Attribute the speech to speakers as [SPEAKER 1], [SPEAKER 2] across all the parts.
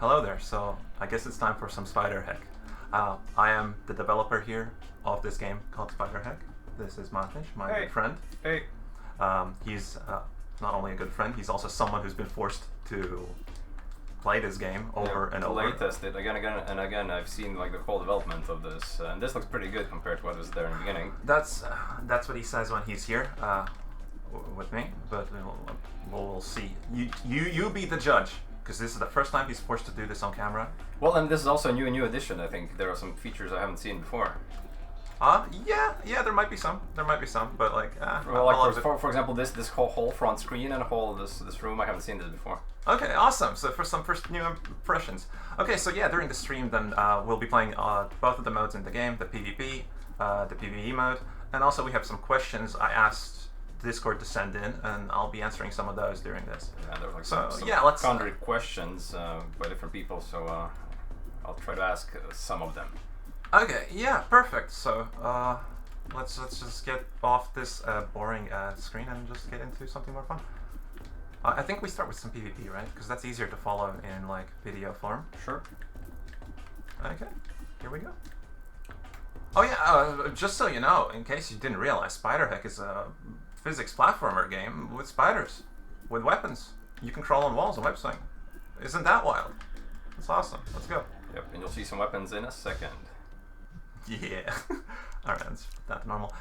[SPEAKER 1] Hello there. So I guess it's time for some SpiderHeck. I am the developer here of this game called SpiderHeck. This is Martin, my good friend.
[SPEAKER 2] Hey.
[SPEAKER 1] He's not only a good friend, he's also someone who's been forced to play this game over and over.
[SPEAKER 2] Play test it again and again. I've seen like the whole development of this, and this looks pretty good compared to what was there in the beginning.
[SPEAKER 1] That's what he says when he's here with me. But we'll see. You be the judge, because this is the first time he's forced to do this on camera.
[SPEAKER 2] Well, and this is also a new addition. I think there are some features I haven't seen before.
[SPEAKER 1] Yeah, there might be some, but like,
[SPEAKER 2] well, like for example, this whole front screen and whole this room, I haven't seen this before.
[SPEAKER 1] Okay, awesome. So for some first new impressions. Okay, so yeah, during the stream, then we'll be playing both of the modes in the game, the PvP, the PvE mode, and also we have some questions I asked Discord to send in, and I'll be answering some of those during this.
[SPEAKER 2] Yeah, there were like
[SPEAKER 1] so
[SPEAKER 2] some
[SPEAKER 1] yeah, let's
[SPEAKER 2] conjured questions by different people, so I'll try to ask some of them.
[SPEAKER 1] Okay, yeah, perfect. So let's just get off this boring screen and just get into something more fun. I think we start with some PvP, right? Because that's easier to follow in like video form.
[SPEAKER 2] Sure.
[SPEAKER 1] Okay, here we go. Oh yeah, just so you know, in case you didn't realize, SpiderHeck is a physics platformer game with spiders, with weapons. You can crawl on walls and web swing. Isn't that wild? That's awesome. Let's go.
[SPEAKER 2] Yep, and you'll see some weapons in a second.
[SPEAKER 1] Yeah. Alright, let's put that to normal.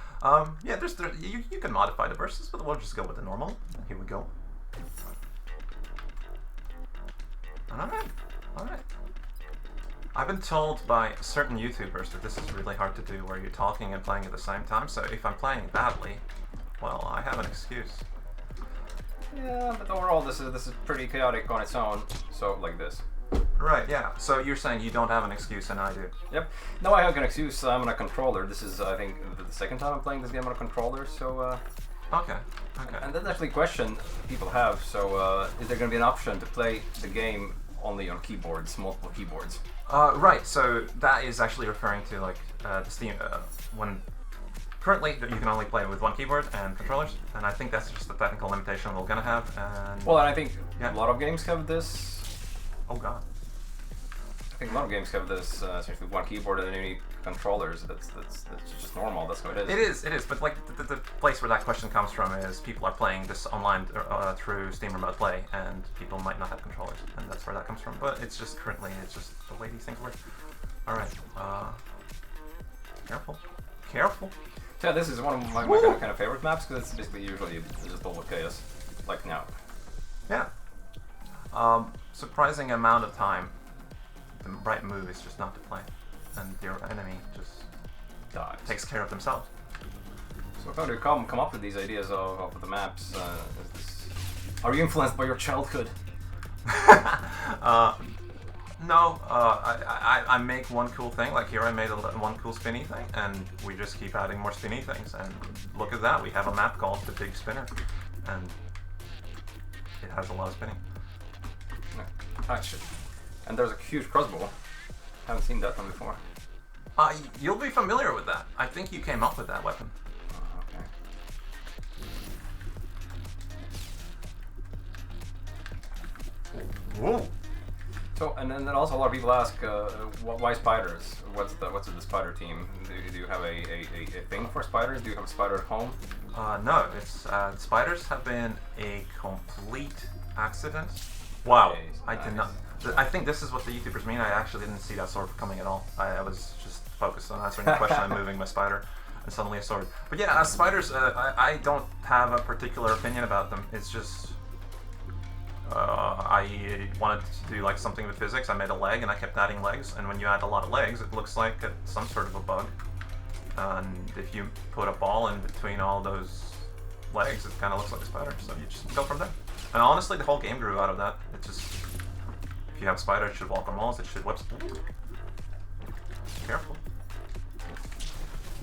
[SPEAKER 1] Yeah, you can modify the bursts, but we'll just go with the normal. Here we go. Alright. I've been told by certain YouTubers that this is really hard to do, where you're talking and playing at the same time, so if I'm playing badly, well, I have an excuse.
[SPEAKER 2] Yeah, but overall this is pretty chaotic on its own, so like this.
[SPEAKER 1] Right, yeah. So you're saying you don't have an excuse and I do.
[SPEAKER 2] Yep. No, I have an excuse. I'm on a controller. This is, I think, the second time I'm playing this game on a controller, so...
[SPEAKER 1] Okay.
[SPEAKER 2] And that's actually a question people have. So, is there going to be an option to play the game only on keyboards, multiple keyboards?
[SPEAKER 1] Right, so that is actually referring to, like, the Steam... when currently, you can only play with one keyboard and controllers, and I think that's just the technical limitation we're going to have, and...
[SPEAKER 2] Well, and I think
[SPEAKER 1] yeah.
[SPEAKER 2] a lot of games have this...
[SPEAKER 1] Oh god.
[SPEAKER 2] I think a lot of games have this essentially one keyboard and then you need controllers. That's just normal. That's how it is.
[SPEAKER 1] It is. But like the place where that question comes from is people are playing this online through Steam Remote Play, and people might not have controllers, and that's where that comes from. But it's just currently, it's just the way these things work. All right. Careful.
[SPEAKER 2] Yeah, this is one of my kind of favorite maps because it's basically usually just all chaos, like now.
[SPEAKER 1] Yeah. Surprising amount of time. The right move is just not to play, and your enemy just
[SPEAKER 2] dies.
[SPEAKER 1] Takes care of themselves.
[SPEAKER 2] So how do you come up with these ideas of the maps? Are you influenced by your childhood?
[SPEAKER 1] No. I make one cool thing. Like here, I made one cool spinny thing, and we just keep adding more spinny things. And look at that, we have a map called the Big Spinner, and it has a lot of spinning.
[SPEAKER 2] Actually. And there's a huge crossbow. Haven't seen that one before.
[SPEAKER 1] You'll be familiar with that. I think you came up with that weapon.
[SPEAKER 2] Okay. Whoa. So, and then also a lot of people ask, why spiders? What's with the spider team? Do you have a thing for spiders? Do you have a spider at home?
[SPEAKER 1] No. It's spiders have been a complete accident. Wow,
[SPEAKER 2] Okay,
[SPEAKER 1] I did not. I think this is what the YouTubers mean. I actually didn't see that sword coming at all. I was just focused on answering the question. I'm moving my spider, and suddenly a sword. But yeah, spiders. I don't have a particular opinion about them. It's just I wanted to do like something with physics. I made a leg, and I kept adding legs. And when you add a lot of legs, it looks like some sort of a bug. And if you put a ball in between all those legs, it kind of looks like a spider. So you just go from there. And honestly, the whole game grew out of that. It just, if you have spider, it should walk on walls, it should whip. Careful.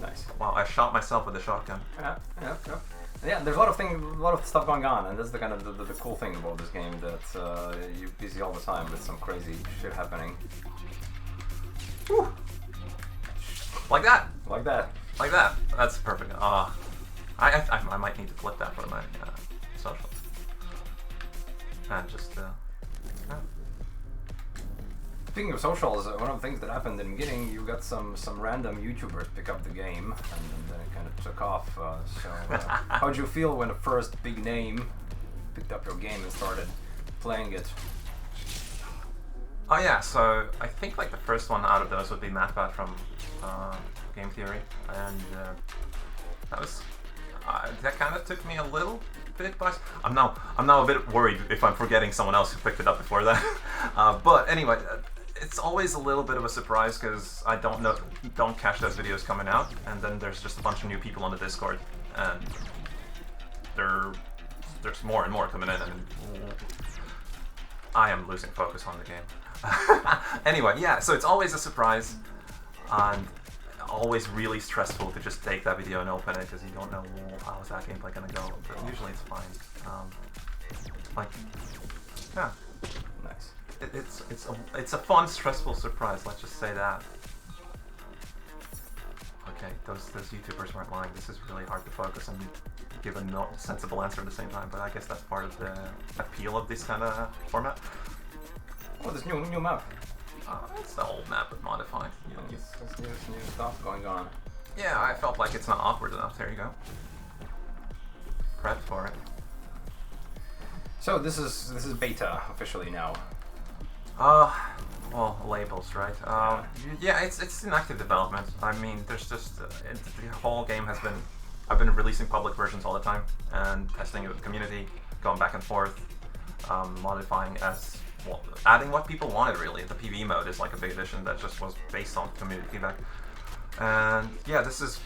[SPEAKER 2] Nice.
[SPEAKER 1] Wow, I shot myself with a shotgun.
[SPEAKER 2] Yeah, there's a lot of stuff going on, and that's the kind of the cool thing about this game, that you're busy all the time with some crazy shit happening.
[SPEAKER 1] Woo. Like that.
[SPEAKER 2] Like that.
[SPEAKER 1] Like that. That's perfect. I might need to clip that for my social. And just
[SPEAKER 2] Speaking of socials, one of the things that happened in the beginning, you got some random YouTubers pick up the game, and then it kind of took off. How did you feel when the first big name picked up your game and started playing it?
[SPEAKER 1] Oh yeah, so I think like the first one out of those would be MathBot from Game Theory, and that kind of took me a little bit by. I'm now a bit worried if I'm forgetting someone else who picked it up before that. But anyway, it's always a little bit of a surprise because I don't catch those videos coming out, and then there's just a bunch of new people on the Discord, and there's more and more coming in, and I am losing focus on the game. Anyway, yeah, so it's always a surprise, and always really stressful to just take that video and open it because you don't know how is that gameplay gonna go. But usually it's fine. Yeah,
[SPEAKER 2] Nice.
[SPEAKER 1] it's a fun, stressful surprise. Let's just say that. Okay, those YouTubers weren't lying. This is really hard to focus and give a sensible answer at the same time. But I guess that's part of the appeal of this kind of format.
[SPEAKER 2] Oh, this new map.
[SPEAKER 1] It's the old map but modified.
[SPEAKER 2] It's new stuff going on.
[SPEAKER 1] Yeah, I felt like it's not awkward enough. There you go. Prep for it.
[SPEAKER 2] So this is beta officially now.
[SPEAKER 1] Well, labels, right? Yeah, it's in active development. I mean, there's just the whole game has been. I've been releasing public versions all the time and testing it with the community, going back and forth, modifying as. Well, adding what people wanted really. The PvE mode is like a big addition that just was based on community feedback. And yeah, this is,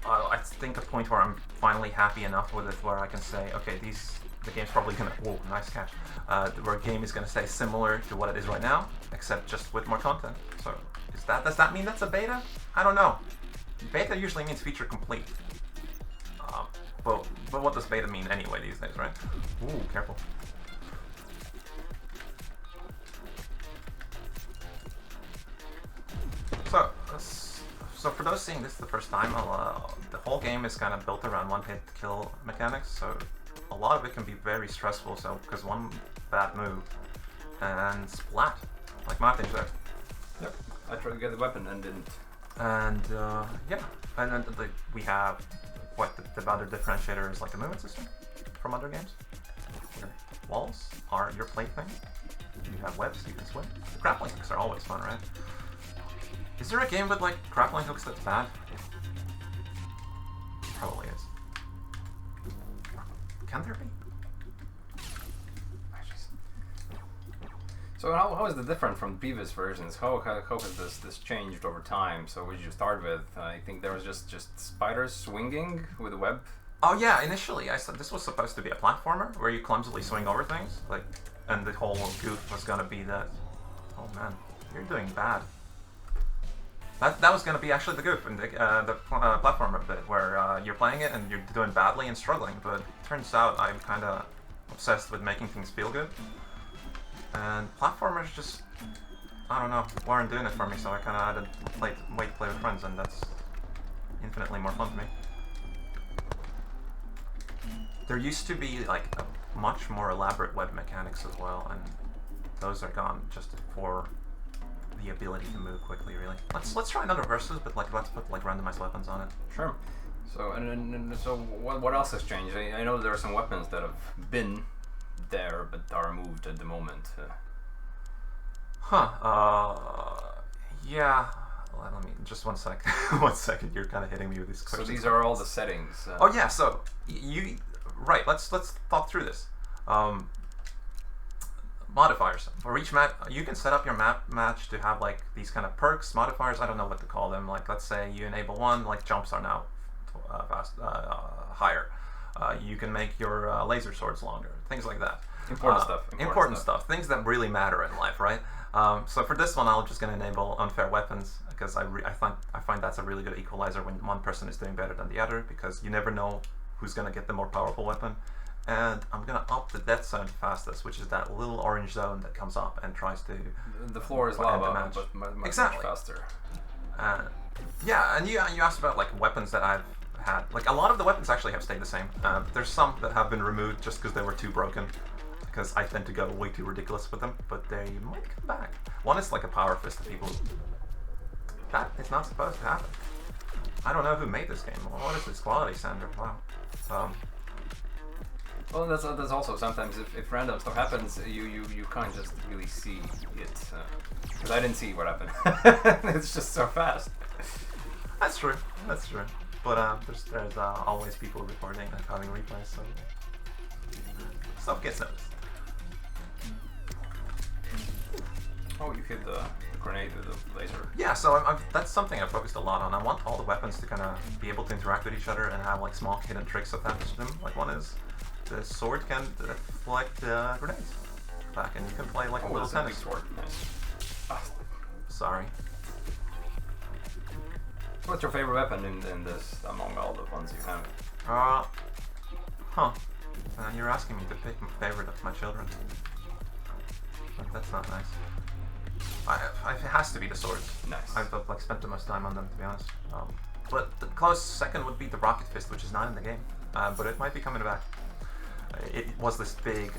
[SPEAKER 1] I think, a point where I'm finally happy enough with it where I can say, okay, the game's probably gonna, whoa, nice catch. The game is gonna stay similar to what it is right now, except just with more content. So does that mean that's a beta? I don't know. Beta usually means feature complete. But what does beta mean anyway these days, right? Ooh, careful. So for those seeing this the first time, the whole game is kind of built around one-hit kill mechanics. So a lot of it can be very stressful. So because one bad move and splat, like Martin said.
[SPEAKER 2] Yep. I tried to get the weapon and didn't.
[SPEAKER 1] And yeah, and then we have what the other differentiator is like the movement system from other games. Your walls are your plaything. You have webs, you can swim. The grappling hooks are always fun, right? Is there a game with like grappling hooks that's bad? Probably is. Can there be?
[SPEAKER 2] So how is it different from previous versions? How has this changed over time? So what did you start with? I think there was just spiders swinging with a web.
[SPEAKER 1] Oh yeah, initially I said this was supposed to be a platformer where you clumsily swing over things, like, and the whole goof was gonna be that. Oh man, you're doing bad. That was going to be actually the goof in the platformer bit, where you're playing it and you're doing badly and struggling, but it turns out I'm kind of obsessed with making things feel good. And platformers just, I don't know, weren't doing it for me, so I kind of had to play with friends, and that's infinitely more fun to me. There used to be like a much more elaborate web mechanics as well, and those are gone just for the ability to move quickly, really. Let's try another versus, but like let's put like randomized weapons on it.
[SPEAKER 2] Sure. So so what else has changed? I know there are some weapons that have been there but are moved at the moment.
[SPEAKER 1] Yeah. Let me just 1 sec. 1 second. You're kind of hitting me with these questions.
[SPEAKER 2] So these are all the settings.
[SPEAKER 1] Oh yeah. So right. Let's talk through this. Modifiers. For each map, you can set up your map match to have like these kind of perks, modifiers. I don't know what to call them. Like let's say you enable one, like jumps are now higher. You can make your laser swords longer. Things like that. Important stuff. Things that really matter in life, right? So for this one, I'm just going to enable unfair weapons because I find that's a really good equalizer when one person is doing better than the other, because you never know who's going to get the more powerful weapon. And I'm going to up the death zone fastest, which is that little orange zone that comes up and tries to...
[SPEAKER 2] The floor is lava, but much faster.
[SPEAKER 1] Yeah, and you asked about like weapons that I've had. Like a lot of the weapons actually have stayed the same. There's some that have been removed just because they were too broken. because I tend to go way too ridiculous with them, but they might come back. One is like a power fist that people... That is not supposed to happen. I don't know who made this game. What is this quality standard? Wow.
[SPEAKER 2] Well, that's also sometimes if random stuff happens, you can't just really see it. Because I didn't see what happened. It's just so fast.
[SPEAKER 1] That's true. That's true. But there's always people recording and having replays, so stuff gets noticed.
[SPEAKER 2] Oh, you hit the grenade with the laser.
[SPEAKER 1] Yeah, so that's something I focused a lot on. I want all the weapons to kind of be able to interact with each other and have like small hidden tricks attached to them. Like one is the sword can deflect grenades back, and you can play like a little tennis.
[SPEAKER 2] Big sword. Nice. Ah.
[SPEAKER 1] Sorry.
[SPEAKER 2] What's your favorite weapon in this among all the ones you have?
[SPEAKER 1] And you're asking me to pick my favorite of my children. But that's not nice. It has to be the swords.
[SPEAKER 2] Nice.
[SPEAKER 1] I've like spent the most time on them, to be honest. But the close second would be the rocket fist, which is not in the game, but it might be coming back. It was this big,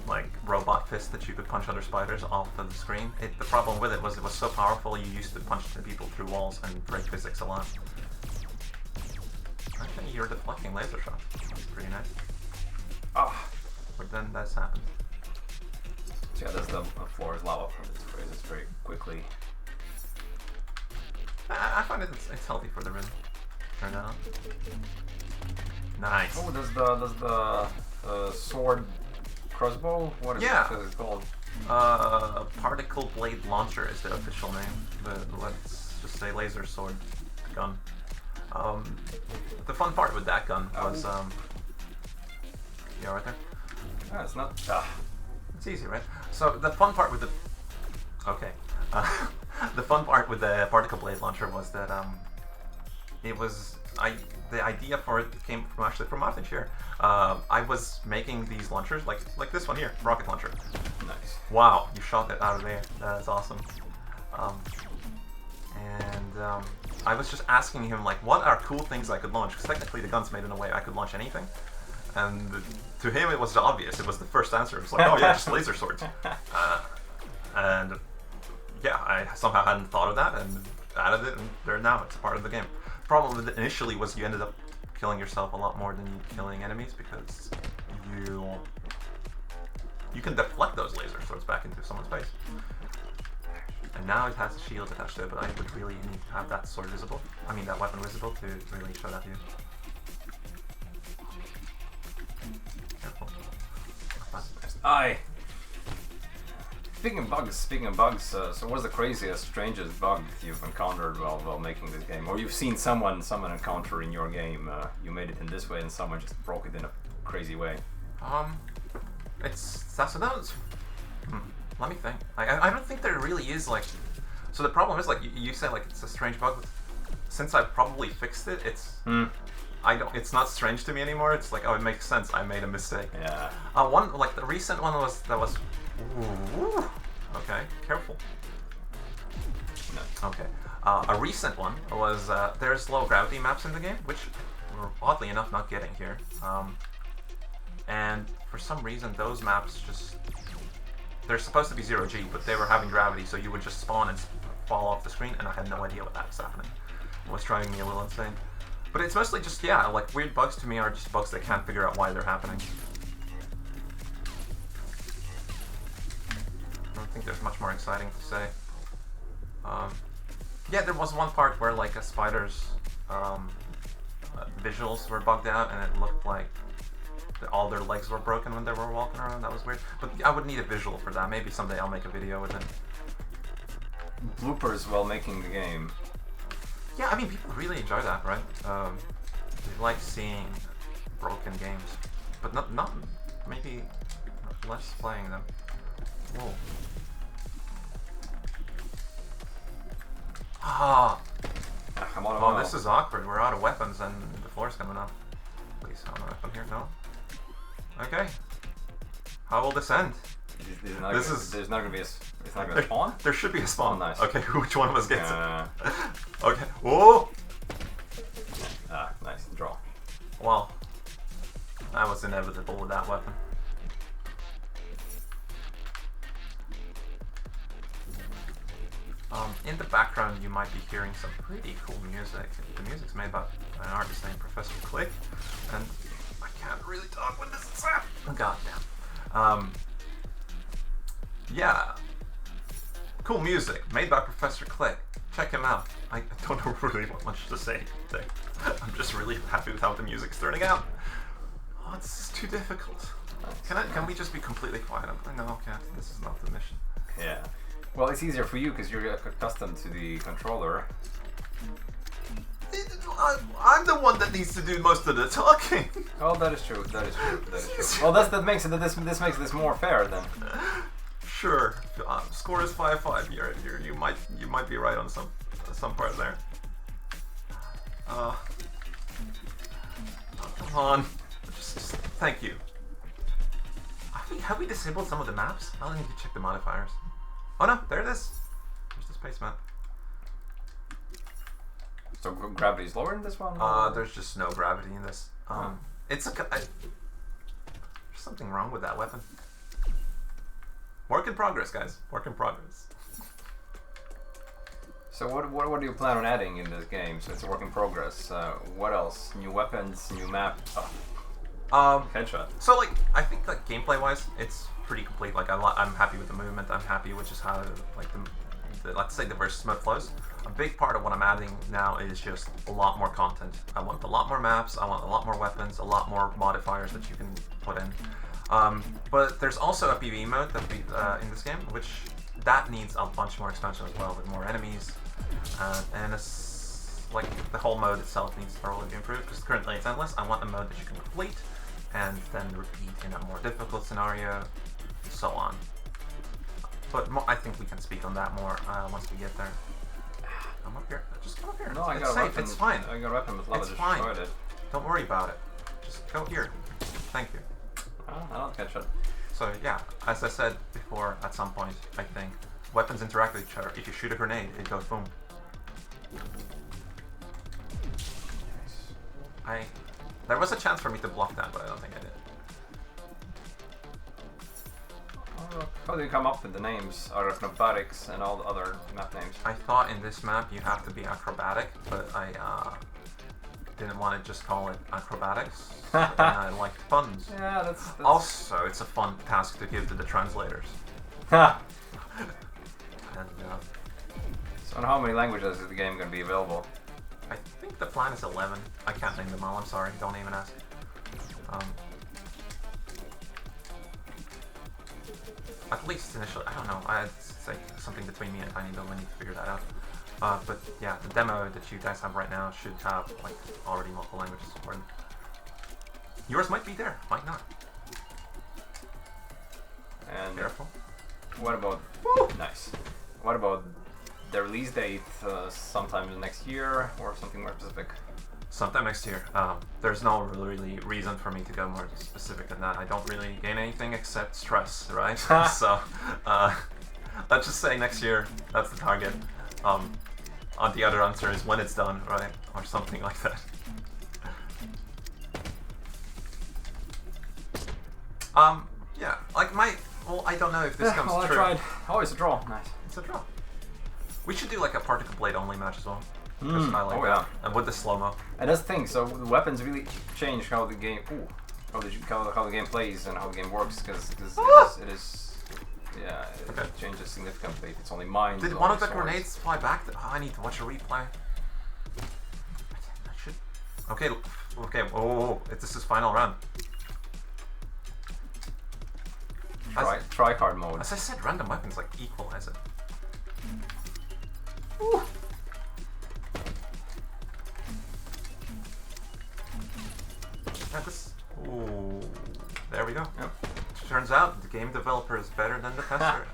[SPEAKER 1] like robot fist that you could punch other spiders off of the screen. The problem with it was so powerful. You used to punch the people through walls and break physics a lot. Okay, you're deflecting laser shots. That's pretty nice.
[SPEAKER 2] Ah.
[SPEAKER 1] But then that's happened.
[SPEAKER 2] So yeah, the floor is lava from this phrases very quickly.
[SPEAKER 1] I find it's healthy for the rhythm. Turn that on. Nice.
[SPEAKER 2] Oh, does the sword crossbow? What is it called?
[SPEAKER 1] Particle blade launcher is the official name. But let's just say laser sword gun. The fun part with that gun was yeah, right there.
[SPEAKER 2] Ah, it's not.
[SPEAKER 1] It's easy, right? So the fun part with the the fun part with the particle blade launcher was that the idea for it came from Martin Shear. I was making these launchers like this one here, rocket launcher.
[SPEAKER 2] Nice.
[SPEAKER 1] Wow, you shot it out of there. That's awesome. I was just asking him like, what are cool things I could launch? Because technically the gun's made in a way I could launch anything. And to him it was obvious. It was the first answer. It was like, oh yeah, just laser swords. And yeah, I somehow hadn't thought of that and added it, and there now it's a part of the game. The problem with it initially was you ended up killing yourself a lot more than you killing enemies because you can deflect those laser swords back into someone's face. And now it has a shield attached to it, but I would really need to have that sword visible. I mean that weapon visible to really show that to you. Careful.
[SPEAKER 2] Aye. Speaking of bugs, so what's the craziest, strangest bug you've encountered while making this game? Or you've seen someone encounter in your game, you made it in this way and someone just broke it in a crazy way?
[SPEAKER 1] Let me think. I don't think there really is like... So the problem is like, you say like it's a strange bug, but since I've probably fixed it, it's not strange to me anymore. It's like, oh, it makes sense. I made a mistake.
[SPEAKER 2] Yeah.
[SPEAKER 1] The recent one was ooh, okay, careful.
[SPEAKER 2] No.
[SPEAKER 1] Okay. A recent one was there's low gravity maps in the game, which we're oddly enough not getting here. And for some reason, those maps they're supposed to be 0G, but they were having gravity, so you would just spawn and fall off the screen, and I had no idea what that was happening. It was driving me a little insane. But it's mostly just, yeah, like weird bugs to me are just bugs that can't figure out why they're happening. I don't think there's much more exciting to say. Yeah, there was one part where like a spider's visuals were bugged out, and it looked like all their legs were broken when they were walking around. That was weird. But I would need a visual for that. Maybe someday I'll make a video with it.
[SPEAKER 2] Bloopers while making the game.
[SPEAKER 1] Yeah, I mean, people really enjoy that, right? They like seeing broken games, but not maybe less playing them. Whoa. Ah.
[SPEAKER 2] Come on,
[SPEAKER 1] oh, this is awkward. We're out of weapons and the floor's coming up. Please, on a weapon here. No. Okay. How will this end?
[SPEAKER 2] There's not gonna be a. It's not gonna spawn.
[SPEAKER 1] There should be a spawn.
[SPEAKER 2] Oh, nice.
[SPEAKER 1] Okay, which one of us gets it? Okay. Whoa.
[SPEAKER 2] Ah, nice draw.
[SPEAKER 1] Well, that was inevitable with that weapon. In the background, you might be hearing some pretty cool music. The music's made by an artist named Professor Click, and I can't really talk when this is at. Oh, goddamn. Yeah. Cool music made by Professor Click. Check him out. I don't know really what much to say today. I'm just really happy with how the music's turning out. Oh, it's too difficult. Can we just be completely quiet? No, okay, this is not the mission.
[SPEAKER 2] Yeah. Well, it's easier for you because you're accustomed to the controller.
[SPEAKER 1] I'm the one that needs to do most of the talking.
[SPEAKER 2] Oh, that is true. That is true. That is true. Well, that makes it this makes this more fair then.
[SPEAKER 1] Sure. Score is 5-5. You might be right on some part there. Oh, come on. Just thank you. Have we disabled some of the maps? I'll need to check the modifiers. Oh no, there it is. There's the space map.
[SPEAKER 2] So gravity is lower in this one?
[SPEAKER 1] There's just no gravity in this. There's something wrong with that weapon. Work in progress, guys. Work in progress.
[SPEAKER 2] So what do you plan on adding in this game? So it's a work in progress. What else? New weapons, new map. Headshot.
[SPEAKER 1] So like, I think like gameplay-wise, it's pretty complete. Like I'm happy with the movement. I'm happy with just how like the let's say the versus mode flows. A big part of what I'm adding now is just a lot more content. I want a lot more maps. I want a lot more weapons. A lot more modifiers that you can put in. But there's also a PvE mode that we in this game, which that needs a bunch more expansion as well, with more enemies, and it's like the whole mode itself needs to thoroughly be improved because currently it's endless. I want a mode that you can complete and then repeat in a more difficult scenario, and so on. But I think we can speak on that more once we get there. Come up here. Just come up here.
[SPEAKER 2] No, I got
[SPEAKER 1] it's
[SPEAKER 2] a
[SPEAKER 1] safe.
[SPEAKER 2] weapon.
[SPEAKER 1] It's fine.
[SPEAKER 2] I got a weapon with lava.
[SPEAKER 1] It's
[SPEAKER 2] Just
[SPEAKER 1] fine.
[SPEAKER 2] destroyed it.
[SPEAKER 1] Don't worry about it. Just go here. Thank you.
[SPEAKER 2] Oh, I don't catch it.
[SPEAKER 1] So yeah, as I said before, at some point, I think weapons interact with each other. If you shoot a grenade, it goes boom. There was a chance for me to block that, but I don't think I did.
[SPEAKER 2] How do you come up with the names? Acrobatics and all the other map names?
[SPEAKER 1] I thought in this map you have to be acrobatic, but I didn't want to just call it acrobatics. And I liked puns.
[SPEAKER 2] Yeah, that's...
[SPEAKER 1] Also, it's a fun task to give to the translators.
[SPEAKER 2] Ha!
[SPEAKER 1] And
[SPEAKER 2] So in how many languages is the game going to be available?
[SPEAKER 1] I think the plan is 11. I can't name them all, I'm sorry, don't even ask. At least initially, I don't know, it's like something between me and Tiny Bill, I need to figure that out. But yeah, the demo that you guys have right now should have like already multiple languages supported. Yours might be there, might not.
[SPEAKER 2] And
[SPEAKER 1] Careful.
[SPEAKER 2] what about...
[SPEAKER 1] Woo!
[SPEAKER 2] Nice. What about the release date? Sometime next year or something more specific?
[SPEAKER 1] Sometime next year. There's no really reason for me to go more specific than that. I don't really gain anything except stress, right? So let's just say next year, that's the target. The other answer is when it's done, right? Or something like that. Yeah, like well, I don't know if this comes
[SPEAKER 2] well,
[SPEAKER 1] true.
[SPEAKER 2] I tried. Oh, it's a draw. Nice.
[SPEAKER 1] It's a draw. We should do like a particle blade only match as well. Because I like
[SPEAKER 2] oh,
[SPEAKER 1] that.
[SPEAKER 2] yeah.
[SPEAKER 1] And with the slow-mo.
[SPEAKER 2] And that's the thing, so the weapons really change how the game... how the game plays and how the game works, because it is... Yeah, it changes significantly if it's only mines.
[SPEAKER 1] Did one of the grenades fly back? Oh, I need to watch a replay. I should... Okay, whoa, this is final round.
[SPEAKER 2] Try-card mode.
[SPEAKER 1] As I said, random weapons like equalize it. Ooh, there we go. Yep. Turns out the game developer is better than the tester.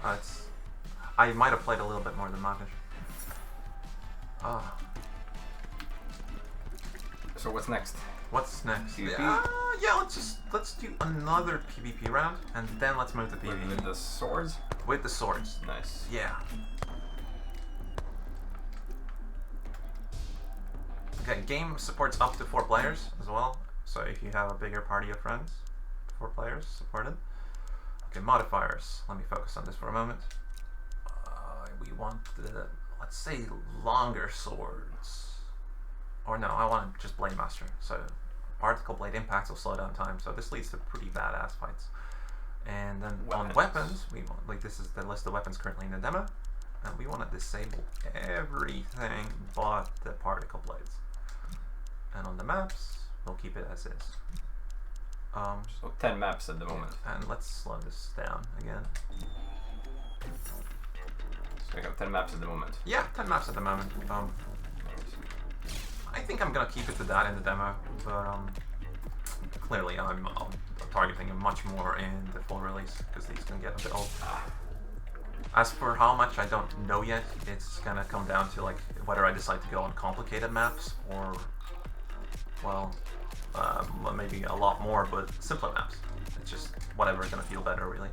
[SPEAKER 1] I might have played a little bit more than Marcus.
[SPEAKER 2] So what's next?
[SPEAKER 1] What's next?
[SPEAKER 2] PvP?
[SPEAKER 1] Yeah, let's do another PvP round, and then let's move to PvE.
[SPEAKER 2] With the swords?
[SPEAKER 1] With the swords.
[SPEAKER 2] Nice.
[SPEAKER 1] Yeah. Okay, game supports up to 4 players as well. So if you have a bigger party of friends, 4 players supported. Okay, modifiers. Let me focus on this for a moment. We want the let's say longer swords. Or no, I want to just Blade Master. So particle blade impacts will slow down time. So this leads to pretty badass fights. And then on weapons, we want, like, this is the list of weapons currently in the demo, and we want to disable everything but the particle blades. And on the maps, we'll keep it as is.
[SPEAKER 2] So 10 maps at the moment.
[SPEAKER 1] And let's slow this down again.
[SPEAKER 2] So we have 10 maps at the moment.
[SPEAKER 1] Yeah, 10 maps at the moment. I think I'm gonna keep it to that in the demo, but clearly I'm targeting much more in the full release because these can get a bit old. As for how much, I don't know yet. It's gonna come down to like whether I decide to go on complicated maps or, well, maybe a lot more, but simpler maps. It's just whatever is gonna feel better, really.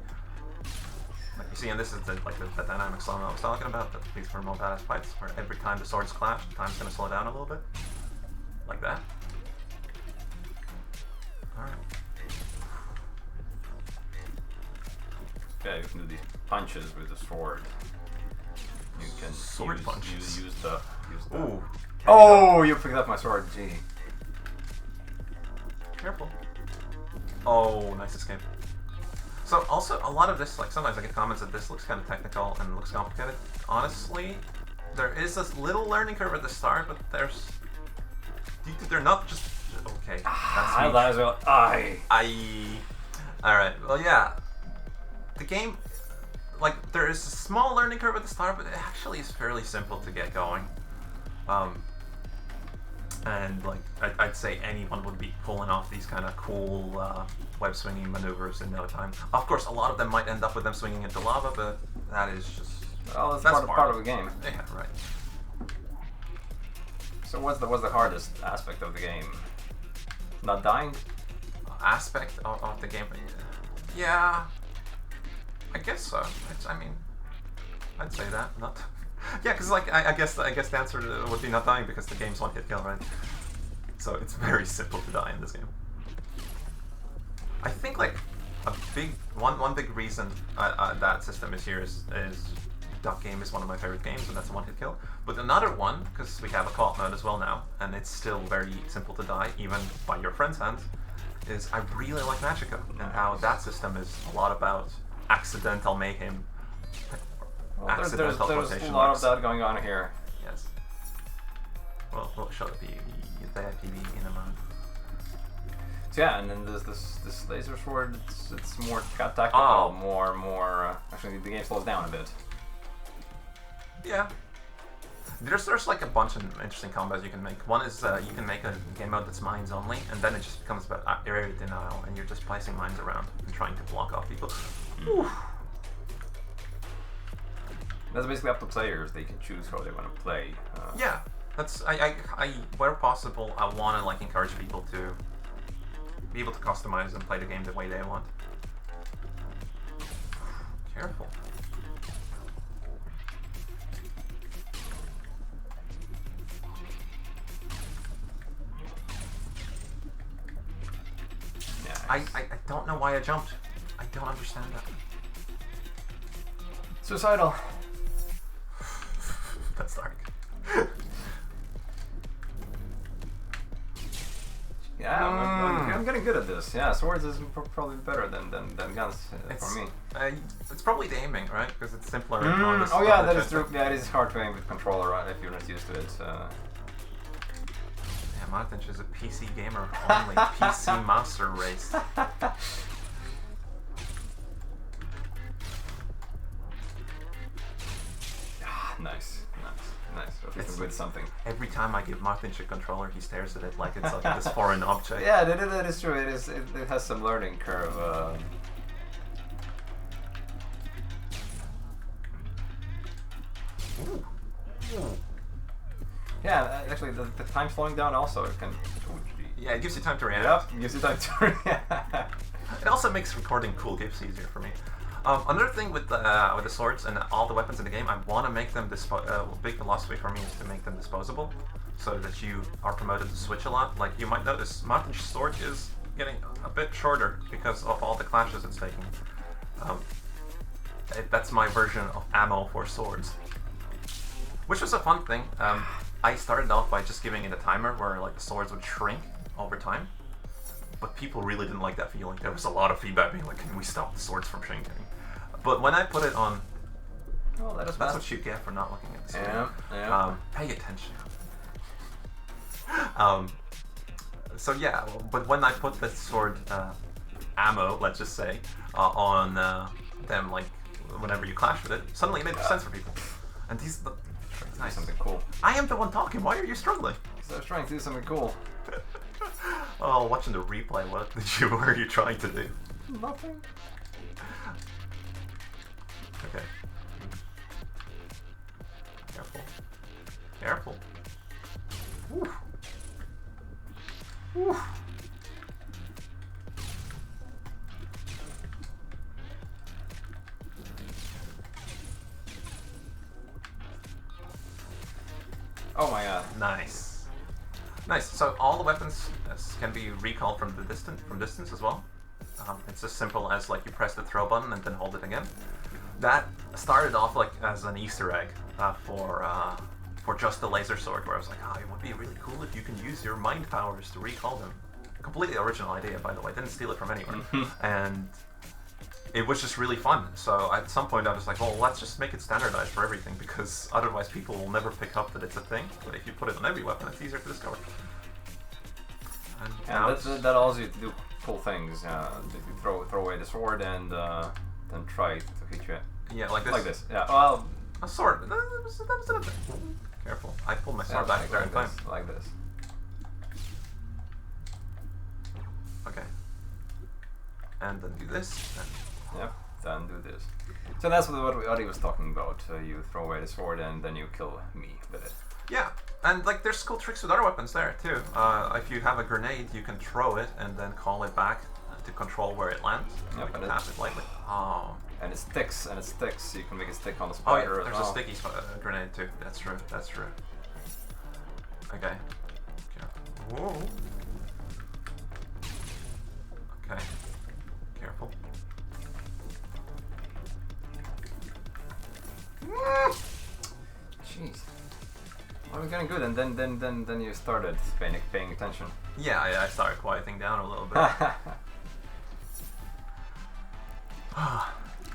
[SPEAKER 1] Like you see, and this is the dynamic slow-mo I was talking about. That leads for more badass fights, where every time the swords clash, the time's gonna slow down a little bit, like that. All right.
[SPEAKER 2] Yeah, you can do these punches with the sword. You can
[SPEAKER 1] sword punches.
[SPEAKER 2] Use the.
[SPEAKER 1] Ooh.
[SPEAKER 2] Oh, you picked up my sword. Gee.
[SPEAKER 1] Careful. Oh, nice escape. So also, a lot of this, like sometimes I get comments that this looks kind of technical and looks complicated. Honestly, there is this little learning curve at the start, but they're not just okay. That's me. Alright, well yeah. The game, like, there is a small learning curve at the start, but it actually is fairly simple to get going. And like, I'd say anyone would be pulling off these kind of cool web swinging maneuvers in no time. Of course, a lot of them might end up with them swinging into lava, but that is just...
[SPEAKER 2] Well, that's part of the game.
[SPEAKER 1] Yeah, right.
[SPEAKER 2] So what's the hardest aspect of the game? Not dying?
[SPEAKER 1] Aspect of the game? Yeah, I guess so. I mean, I'd say that. Not. Yeah, because like I guess the answer would be not dying because the game's one hit kill, right? So it's very simple to die in this game. I think like one big reason that system is here is Duck Game is one of my favorite games, and that's a one hit kill. But another one, because we have a co-op mode as well now, and it's still very simple to die, even by your friend's hands, is I really like Magica, and how that system is a lot about accidental mayhem.
[SPEAKER 2] Well, there's a lot of that going on here.
[SPEAKER 1] Yes. Well, we'll show the PV in a moment.
[SPEAKER 2] So yeah, and then there's this laser sword. It's more tactical, more. Actually, the game slows down a bit.
[SPEAKER 1] Yeah. There's like a bunch of interesting combos you can make. One is you can make a game mode that's mines only, and then it just becomes about area denial, and you're just placing mines around and trying to block off people. Oof.
[SPEAKER 2] That's basically up to players. They can choose how they want to play.
[SPEAKER 1] Yeah, that's I where possible, I want to like encourage people to be able to customize and play the game the way they want. Careful. I don't know why I jumped. I don't understand that.
[SPEAKER 2] Suicidal.
[SPEAKER 1] That's dark.
[SPEAKER 2] Yeah, I'm getting good at this. Yeah, swords is probably better than guns for me.
[SPEAKER 1] It's probably the aiming, right? Because it's simpler.
[SPEAKER 2] Oh yeah, that is true. Yeah, it is hard to aim with controller, right? If you're not used to it.
[SPEAKER 1] Yeah, Martin is a PC gamer only. PC master race.
[SPEAKER 2] Nice. It's with something.
[SPEAKER 1] Every time I give Martin a controller, he stares at it like it's like this foreign object.
[SPEAKER 2] Yeah, that is true. It has some learning curve.
[SPEAKER 1] Ooh.
[SPEAKER 2] Yeah, actually, the time slowing down also can.
[SPEAKER 1] Yeah, it gives you time to react.
[SPEAKER 2] Yep, gives you time to react.
[SPEAKER 1] It also makes recording cool GIFs easier for me. Another thing with the swords and all the weapons in the game, I want to make them big philosophy for me is to make them disposable, so that you are promoted to switch a lot. Like you might notice, Martin's sword is getting a bit shorter because of all the clashes it's taking. That's my version of ammo for swords. Which was a fun thing. I started off by just giving it a timer where like the swords would shrink over time. But people really didn't like that feeling. There was a lot of feedback being like, can we stop the swords from shrinking? But when I put it on...
[SPEAKER 2] Oh,
[SPEAKER 1] that's what you get for not looking at the screen.
[SPEAKER 2] Yeah.
[SPEAKER 1] Pay attention. So yeah, but when I put the sword ammo, let's just say, on them, like whenever you clash with it, suddenly it made sense for people. And these... Nice.
[SPEAKER 2] Something cool.
[SPEAKER 1] I am the one talking, why are you struggling?
[SPEAKER 2] So I was trying to do something cool.
[SPEAKER 1] Oh, watching the replay, what were you trying to do?
[SPEAKER 2] Nothing.
[SPEAKER 1] Okay. Careful. Careful. Woo. Woo.
[SPEAKER 2] Oh my god.
[SPEAKER 1] Nice. Nice. So all the weapons can be recalled from distance as well. It's as simple as like you press the throw button and then hold it again. That started off like as an Easter egg for just the laser sword, where I was like, it would be really cool if you can use your mind powers to recall them. Completely original idea, by the way. Didn't steal it from anywhere. And it was just really fun. So at some point I was like, well, let's just make it standardized for everything, because otherwise people will never pick up that it's a thing. But if you put it on every weapon, it's easier to discover. And
[SPEAKER 2] that allows you to do cool things. You throw away the sword and then try to hit you.
[SPEAKER 1] Yeah, like this.
[SPEAKER 2] Like this. Yeah. Well,
[SPEAKER 1] a sword. That was a thing. Careful. I pulled my sword back there in time.
[SPEAKER 2] Like this.
[SPEAKER 1] Okay. And then do this.
[SPEAKER 2] Yep, then do this. So that's what Adi was talking about. You throw away the sword and then you kill me with it.
[SPEAKER 1] Yeah, and like there's cool tricks with other weapons there too. If you have a grenade, you can throw it and then call it back to control where it lands.
[SPEAKER 2] Yep,
[SPEAKER 1] you can tap it lightly.
[SPEAKER 2] And it sticks, so you can make it stick on the
[SPEAKER 1] Oh,
[SPEAKER 2] spider
[SPEAKER 1] yeah, there's
[SPEAKER 2] as well.
[SPEAKER 1] a sticky grenade too. That's true. That's true. Okay. Whoa. Okay. Careful.
[SPEAKER 2] Jeez. Well, we're getting good, and then you started paying attention.
[SPEAKER 1] Yeah, I started quieting down a little bit.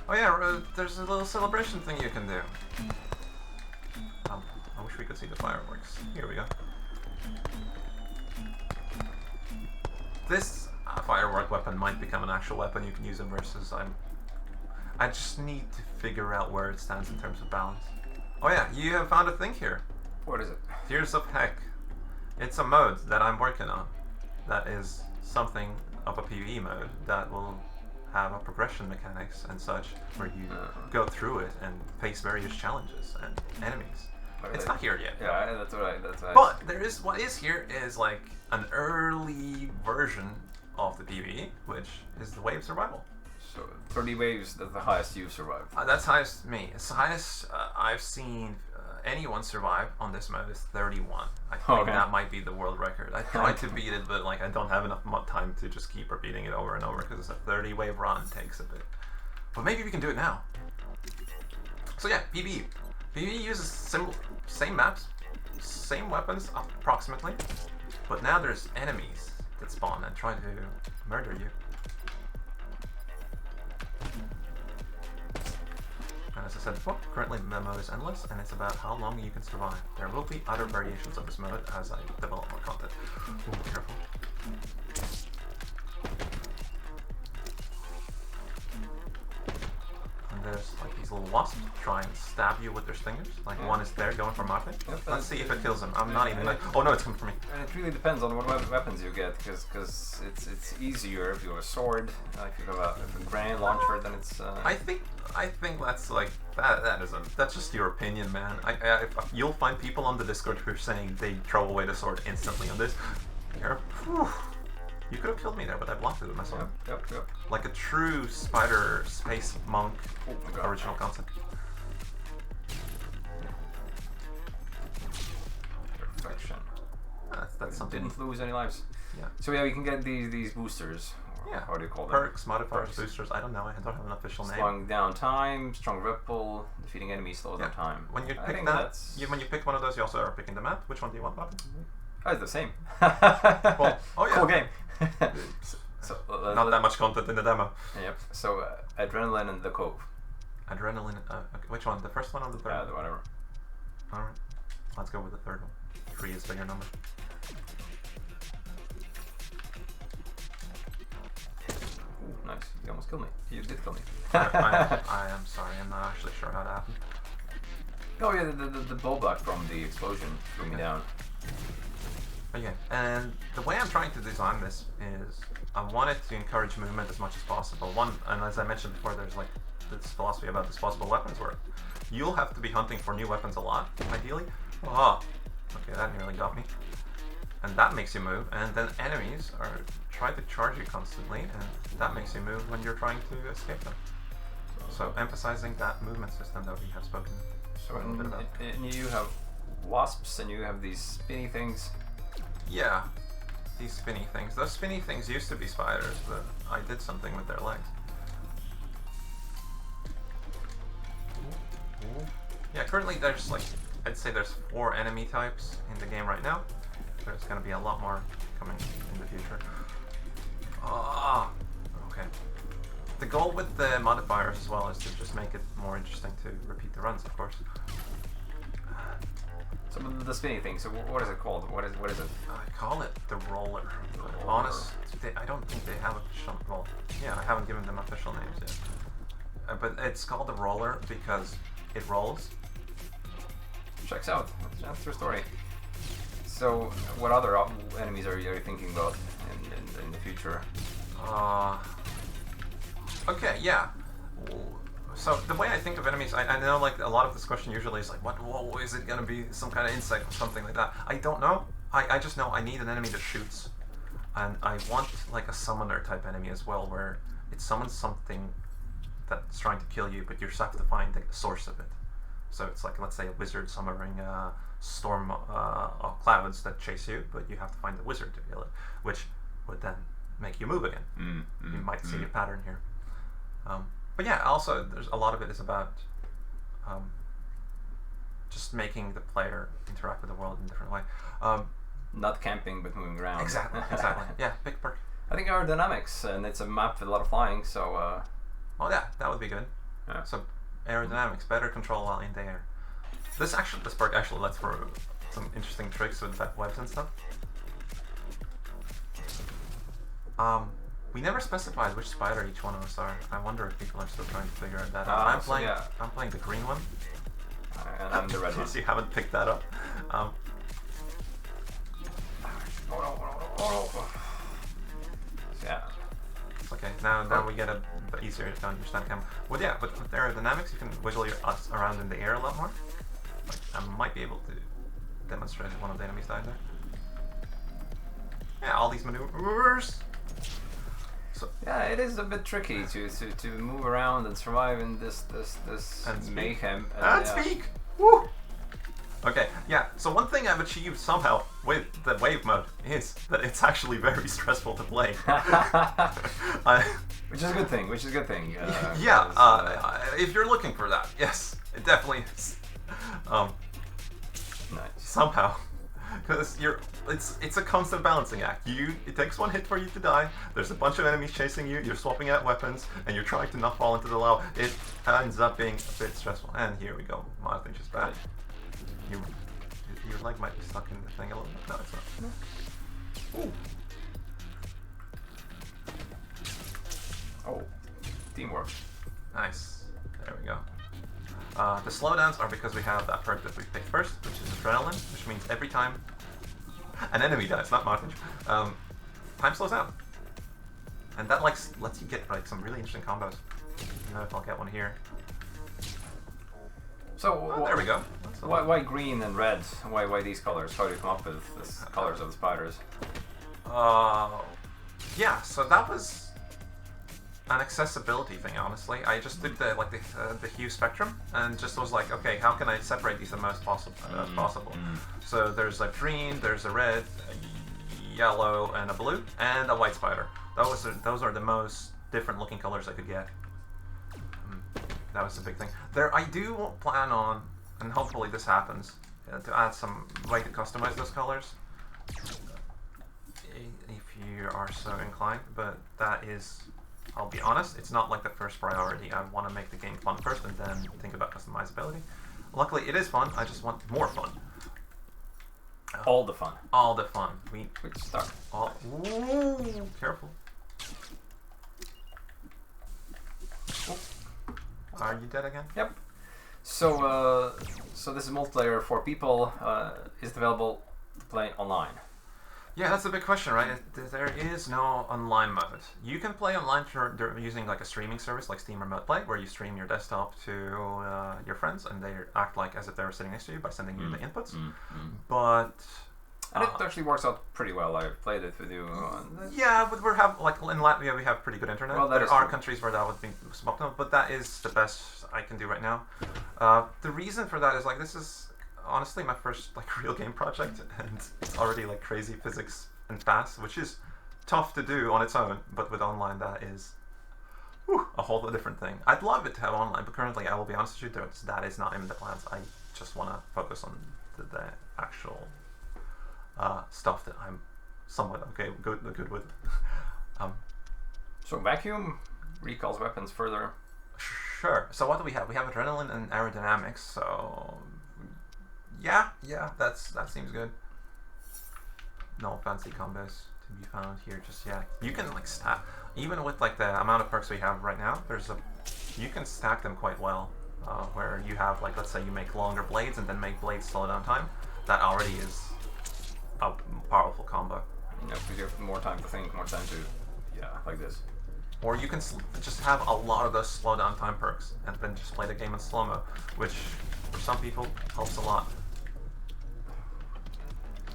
[SPEAKER 1] Oh yeah, there's a little celebration thing you can do. I wish we could see the fireworks. Here we go. This firework weapon might become an actual weapon you can use in versus. I just need to figure out where it stands in terms of balance. Oh yeah, you have found a thing here.
[SPEAKER 2] What is it?
[SPEAKER 1] Tears of Heck. It's a mode that I'm working on. That is something of a PvE mode that will have a progression mechanics and such, where you go through it and face various challenges and enemies. It's not here yet.
[SPEAKER 2] Yeah, that's right.
[SPEAKER 1] But what is here is like an early version of the PvE, which is the wave survival.
[SPEAKER 2] So 30 waves, that's the highest you've survived.
[SPEAKER 1] That's highest me. It's the highest I've seen anyone survive on this mode is 31. I think that might be the world record. I tried to beat it, but like I don't have enough time to just keep repeating it over and over, because it's a 30 wave run takes a bit. But maybe we can do it now. So yeah, PvE. PvE uses same maps, same weapons approximately, but now there's enemies that spawn and try to murder you. And as I said before, currently the mode is endless, and it's about how long you can survive. There will be other variations of this mode as I develop more content. Ooh, careful. And there's like these little wasps try and stab you with their stingers. Like one is there going for Marte.
[SPEAKER 2] Yep,
[SPEAKER 1] Let's see if it kills him. I'm not even like, oh no, it's coming for me.
[SPEAKER 2] And it really depends on what weapons you get, because it's easier if you have a sword. If you have a grenade launcher, then it's.
[SPEAKER 1] I think that's like that's just your opinion, man. You'll find people on the Discord who are saying they throw away the sword instantly on this. You could have killed me there, but I blocked it with my sword.
[SPEAKER 2] Yep.
[SPEAKER 1] Like a true spider space monk original concept.
[SPEAKER 2] Perfection.
[SPEAKER 1] That's something.
[SPEAKER 2] Didn't lose any lives.
[SPEAKER 1] Yeah.
[SPEAKER 2] So yeah, we can get these boosters,
[SPEAKER 1] Yeah.
[SPEAKER 2] How do you call them?
[SPEAKER 1] Perks, modifiers,
[SPEAKER 2] Perks.
[SPEAKER 1] boosters. I don't know. I don't have an official name.
[SPEAKER 2] Slowing down time, strong ripple, defeating enemies slows down time.
[SPEAKER 1] When you
[SPEAKER 2] I
[SPEAKER 1] pick
[SPEAKER 2] think
[SPEAKER 1] that,
[SPEAKER 2] that's-
[SPEAKER 1] when you pick one of those, you also are picking the map. Which one do you want, Bobby?
[SPEAKER 2] Oh, it's the same.
[SPEAKER 1] Well, oh yeah.
[SPEAKER 2] Cool game. So,
[SPEAKER 1] Not that much content in the demo.
[SPEAKER 2] Yep. So adrenaline and the cove.
[SPEAKER 1] Adrenaline. Okay, which one? The first one or the third?
[SPEAKER 2] Whatever.
[SPEAKER 1] All right. Let's go with the third one. 3 is bigger number.
[SPEAKER 2] Ooh, nice. You almost killed me. You did kill me.
[SPEAKER 1] I am sorry. I'm not actually sure how that happened.
[SPEAKER 2] Oh yeah, the blowback from the explosion threw me down.
[SPEAKER 1] Okay, and the way I'm trying to design this is I want it to encourage movement as much as possible. One, and as I mentioned before, there's like this philosophy about disposable weapons where you'll have to be hunting for new weapons a lot, ideally. Oh, okay, that nearly got me. And that makes you move, and then enemies are trying to charge you constantly, and that makes you move when you're trying to escape them. So emphasizing that movement system that we have spoken
[SPEAKER 2] So
[SPEAKER 1] a little bit about.
[SPEAKER 2] and you have wasps and you have these spinny things.
[SPEAKER 1] Yeah, these spinny things. Those spinny things used to be spiders, but I did something with their legs. Yeah, currently there's like, I'd say there's 4 enemy types in the game right now. There's going to be a lot more coming in the future. Ah, okay. The goal with the modifiers as well is to just make it more interesting to repeat the runs, of course.
[SPEAKER 2] So the spinny thing. So what is it called? What is it?
[SPEAKER 1] I call it the roller. But
[SPEAKER 2] Roller.
[SPEAKER 1] honest, I don't think they have official. Well, yeah, I haven't given them official names yet. But it's called the roller because it rolls.
[SPEAKER 2] Checks out. That's their story. So what other enemies are you thinking about in the future?
[SPEAKER 1] Okay, yeah. So the way I think of enemies, I know like a lot of this question usually is like, whoa, is it gonna be some kind of insect or something like that? I don't know. I just know I need an enemy that shoots. And I want like a summoner type enemy as well, where it summons something that's trying to kill you, but you just have to find the source of it. So it's like, let's say a wizard summoning a storm of clouds that chase you, but you have to find the wizard to kill it, which would then make you move again. You might see a pattern here. But yeah, also there's a lot of it is about just making the player interact with the world in a different way.
[SPEAKER 2] Not camping, but moving around.
[SPEAKER 1] Exactly. Yeah, big perk.
[SPEAKER 2] I think aerodynamics, and it's a map with a lot of flying, so...
[SPEAKER 1] Oh yeah, that would be good.
[SPEAKER 2] Yeah.
[SPEAKER 1] So aerodynamics, better control while in the air. This perk actually lets for some interesting tricks with webs and stuff. We never specified which spider each one of us are. I wonder if people are still trying to figure that out. I'm playing the green one.
[SPEAKER 2] And I'm the red one.
[SPEAKER 1] You haven't picked that up.
[SPEAKER 2] Yeah.
[SPEAKER 1] Okay, now we get a bit easier to understand camera. Well, yeah, but with aerodynamics, you can wiggle us around in the air a lot more. Like, I might be able to demonstrate if one of the enemies died there. Yeah, all these maneuvers. So,
[SPEAKER 2] yeah, it is a bit tricky to move around and survive in this
[SPEAKER 1] and
[SPEAKER 2] mayhem.
[SPEAKER 1] And speak! Woo! Okay, yeah, so one thing I've achieved somehow with the wave mode is that it's actually very stressful to play.
[SPEAKER 2] Which is a good thing,
[SPEAKER 1] yeah, if you're looking for that, yes, it definitely is.
[SPEAKER 2] Nice.
[SPEAKER 1] Somehow. Because it's a constant balancing act. It takes one hit for you to die. There's a bunch of enemies chasing you. You're swapping out weapons, and you're trying to not fall into the lava. It ends up being a bit stressful. And here we go. My thing's just bad. Your leg might be stuck in the thing a little bit. No, it's not. Ooh.
[SPEAKER 2] Oh, teamwork.
[SPEAKER 1] Nice. There we go. The slowdowns are because we have that perk that we picked first, which is adrenaline, which means every time an enemy dies, not Martin, time slows down. And that lets you get like some really interesting combos. I know if I'll get one here.
[SPEAKER 2] So
[SPEAKER 1] there we go.
[SPEAKER 2] Why green and red? Why these colors? How do you come up with the colors of the spiders?
[SPEAKER 1] Yeah, so that was an accessibility thing, honestly. I just did the hue spectrum and just was like, okay, how can I separate these the most possible? So there's like green, there's a red, yellow, and a blue, and a white spider. Those are the most different looking colors I could get. That was the big thing. I do plan on, and hopefully this happens, to add some way to customize those colors. If you are so inclined, but that is, I'll be honest, it's not like the first priority. I want to make the game fun first and then think about customizability. Luckily, it is fun. I just want more fun.
[SPEAKER 2] All the fun.
[SPEAKER 1] All the fun.
[SPEAKER 2] Which stuck.
[SPEAKER 1] Ooh, careful. Are you dead again?
[SPEAKER 2] Yep. So, so this is multiplayer for people. Is it available to play online?
[SPEAKER 1] Yeah, that's a big question, right? There is no online mode. You can play online using like a streaming service like Steam Remote Play, where you stream your desktop to your friends, and they act like as if they were sitting next to you by sending you the inputs. But
[SPEAKER 2] and it actually works out pretty well. I've played it with you.
[SPEAKER 1] Yeah, but like in Latvia, we have pretty good internet.
[SPEAKER 2] Well,
[SPEAKER 1] there are countries where that would be suboptimal, but that is the best I can do right now. The reason for that is like this is honestly my first like real game project, and it's already like crazy physics and fast, which is tough to do on its own, but with online that is a whole different thing. I'd love it to have online, but currently I will be honest with you, that is not in the plans. I just want to focus on the actual stuff that I'm somewhat good with.
[SPEAKER 2] So vacuum recalls weapons further.
[SPEAKER 1] Sure. So what do we have? We have adrenaline and aerodynamics. So yeah, that seems good. No fancy combos to be found here just yet. You can like stack, even with like the amount of perks we have right now. You can stack them quite well. Where you have like, let's say you make longer blades and then make blades slow down time. That already is a powerful combo.
[SPEAKER 2] Yeah, because you have more time to think, more time to, like this.
[SPEAKER 1] Or you can just have a lot of those slow down time perks and then just play the game in slow-mo, which for some people helps a lot.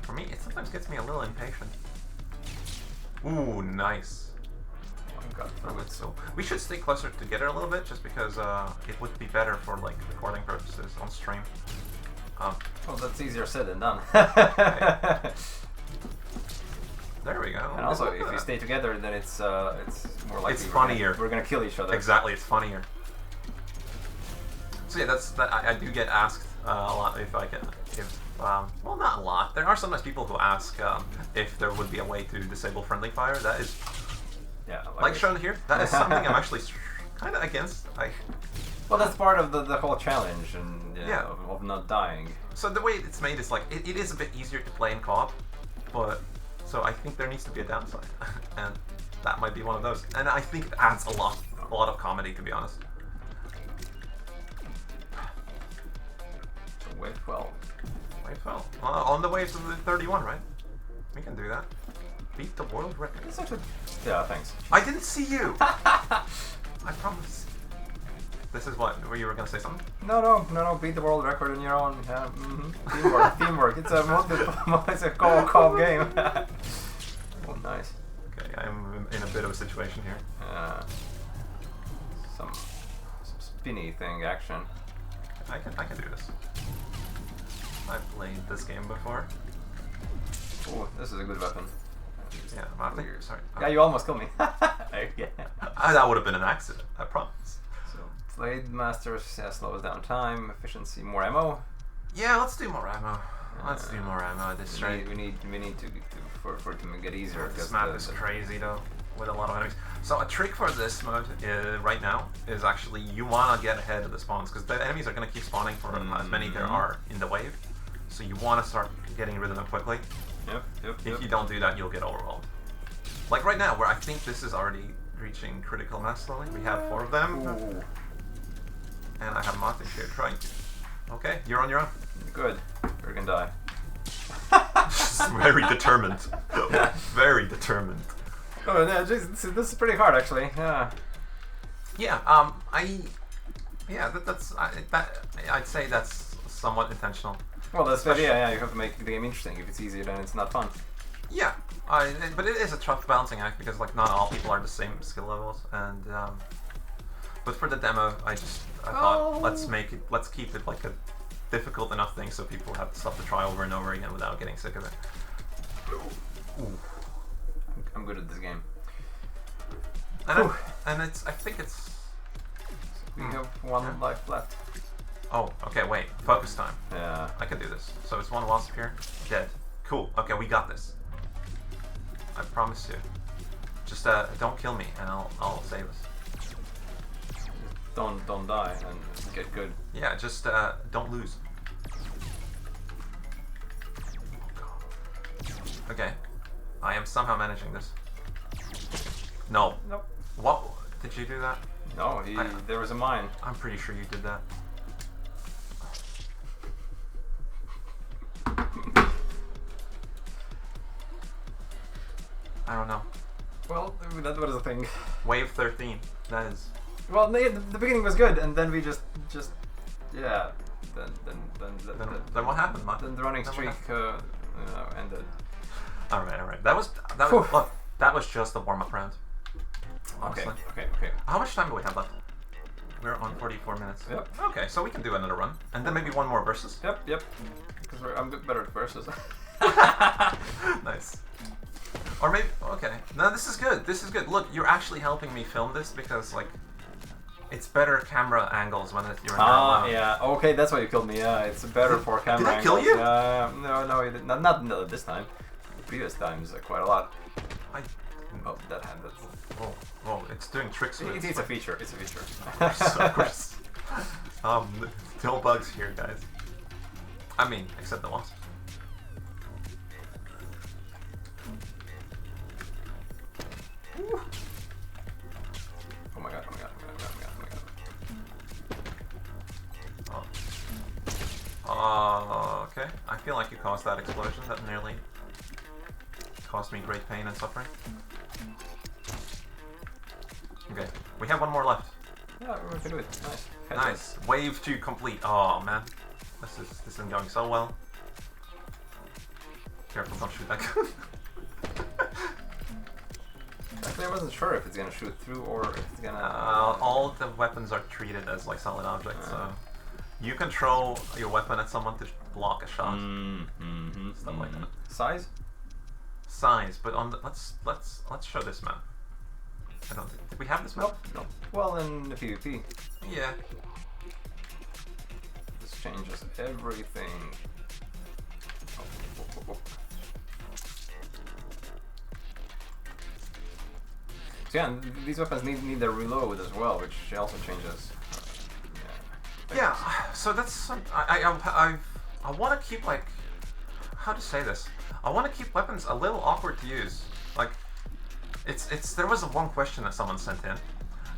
[SPEAKER 1] For me, it sometimes gets me a little impatient. Ooh, nice. So we should stay closer together a little bit, just because it would be better for like recording purposes on stream.
[SPEAKER 2] Well, that's easier said than done.
[SPEAKER 1] There we go.
[SPEAKER 2] And also, if you stay together, then it's more likely
[SPEAKER 1] it's funnier.
[SPEAKER 2] We're gonna kill each other.
[SPEAKER 1] Exactly, it's funnier. So yeah, I do get asked a lot if I can, well, not a lot. There are sometimes people who ask if there would be a way to disable friendly fire. That is, like shown here, that is something I'm actually kind of against.
[SPEAKER 2] Well, that's part of the whole challenge, and of not dying.
[SPEAKER 1] So the way it's made is like it is a bit easier to play in co-op, but so I think there needs to be a downside, and that might be one of those. And I think it adds a lot of comedy, to be honest.
[SPEAKER 2] So wave 12.
[SPEAKER 1] Wave 12. On the waves of the 31, right? We can do that. Beat the world record.
[SPEAKER 2] It's actually... Yeah, thanks.
[SPEAKER 1] I didn't see you. I promise. This is what? Were you were gonna say something?
[SPEAKER 2] No. Beat the world record on your own. Teamwork. It's a co-op game. Oh, nice.
[SPEAKER 1] Okay, I'm in a bit of a situation here.
[SPEAKER 2] Some spinny thing action.
[SPEAKER 1] I can do this. I've played this game before.
[SPEAKER 2] Oh, this is a good weapon.
[SPEAKER 1] Yeah, I think you're sorry.
[SPEAKER 2] Yeah, you almost killed me.
[SPEAKER 1] That would have been an accident. I promise.
[SPEAKER 2] Blade Masters slows down time, efficiency, more ammo.
[SPEAKER 1] Yeah, let's do more ammo. Let's do more ammo. This
[SPEAKER 2] we need to for it to get easier.
[SPEAKER 1] This map is crazy though, with a lot of enemies. So a trick for this mode right now is actually you want to get ahead of the spawns, because the enemies are going to keep spawning for as many there are in the wave. So you want to start getting rid of them quickly.
[SPEAKER 2] Yep.
[SPEAKER 1] If you don't do that, you'll get overwhelmed. Like right now, where I think this is already reaching critical mass slowly. We have 4 of them.
[SPEAKER 2] Ooh.
[SPEAKER 1] And I have Martin here trying to. Okay, you're on your own.
[SPEAKER 2] Good. You're gonna die.
[SPEAKER 1] Very determined. Very determined.
[SPEAKER 2] Oh no, this is pretty hard actually. Yeah.
[SPEAKER 1] Yeah. I'd say that's somewhat intentional.
[SPEAKER 2] Well, that's the idea. Yeah, you have to make the game interesting. If it's easy, then it's not fun.
[SPEAKER 1] Yeah. But it is a tough balancing act, because like not all people are the same skill levels, and but for the demo, I thought let's keep it like a difficult enough thing so people have stuff to try over and over again without getting sick of it. Ooh.
[SPEAKER 2] I'm good at this game.
[SPEAKER 1] And it's. I think it's.
[SPEAKER 2] We have one life left.
[SPEAKER 1] Oh, okay. Wait. Focus time.
[SPEAKER 2] Yeah.
[SPEAKER 1] I can do this. So it's one wasp here. Dead. Cool. Okay, we got this. I promise you. Just don't kill me, and I'll save us.
[SPEAKER 2] Don't die and get good.
[SPEAKER 1] Yeah, just don't lose. Okay, I am somehow managing this. No.
[SPEAKER 2] Nope.
[SPEAKER 1] What? Did you do that?
[SPEAKER 2] No, there was a mine.
[SPEAKER 1] I'm pretty sure you did that. I don't know.
[SPEAKER 2] Well, that was the thing.
[SPEAKER 1] Wave 13. That is.
[SPEAKER 2] Well, the beginning was good, and then we just yeah.
[SPEAKER 1] Then what happened, man?
[SPEAKER 2] Then the running streak ended.
[SPEAKER 1] All right. That was look. That was just the warm-up round. Honestly.
[SPEAKER 2] Okay.
[SPEAKER 1] How much time do we have left? We're on 44 minutes.
[SPEAKER 2] Yep.
[SPEAKER 1] Okay, so we can do another run, and then maybe one more versus.
[SPEAKER 2] Yep. Because I'm a bit better at versus.
[SPEAKER 1] Nice. Or maybe okay. No, this is good. Look, you're actually helping me film this because like, it's better camera angles when you're in there.
[SPEAKER 2] Yeah. Okay, that's why you killed me. Yeah, it's better for camera.
[SPEAKER 1] Did I
[SPEAKER 2] angles.
[SPEAKER 1] kill you?
[SPEAKER 2] No, you didn't. Not this time. The previous times, quite a lot. Oh, that hand. That's.
[SPEAKER 1] Whoa! It's doing tricks with
[SPEAKER 2] It's a feature. It's a feature.
[SPEAKER 1] Of course. No bugs here, guys. I mean, except the wasp.
[SPEAKER 2] Oh my god.
[SPEAKER 1] Okay. I feel like you caused that explosion that nearly caused me great pain and suffering. Okay, we have one more left.
[SPEAKER 2] Yeah, we can do it. Nice.
[SPEAKER 1] Nice. Wave 2 complete. Oh man, this isn't going so well. Careful, don't shoot that gun.
[SPEAKER 2] Actually, I wasn't sure if it's gonna shoot through or if it's gonna.
[SPEAKER 1] All the weapons are treated as like solid objects, so you can throw your weapon at someone to block a shot. Stuff like that.
[SPEAKER 2] Size?
[SPEAKER 1] Size, but on the let's show this map. I don't think, did we have this map?
[SPEAKER 2] Nope. Well, in the PvP,
[SPEAKER 1] Yeah.
[SPEAKER 2] this changes everything. So yeah, and these weapons need their reload as well, which also changes.
[SPEAKER 1] Yeah. So that's some. I want to keep like, how to say this? I want to keep weapons a little awkward to use. Like, it's there was one question that someone sent in,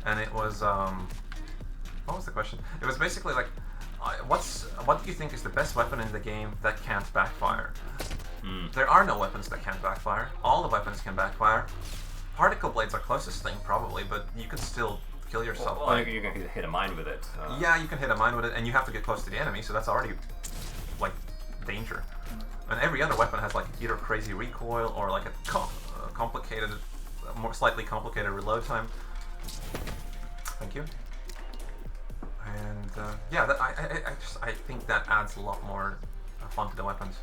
[SPEAKER 1] and it was what was the question? It was basically like, what do you think is the best weapon in the game that can't backfire? There are no weapons that can't backfire. All the weapons can backfire. Particle blades are closest thing probably, but you can still kill yourself.
[SPEAKER 2] Well, you can hit a mine with it.
[SPEAKER 1] Yeah, you can hit a mine with it, and you have to get close to the enemy, so that's already like danger. And every other weapon has like either crazy recoil or like a complicated, slightly complicated reload time. Thank you. And yeah, I think that adds a lot more fun to the weapons,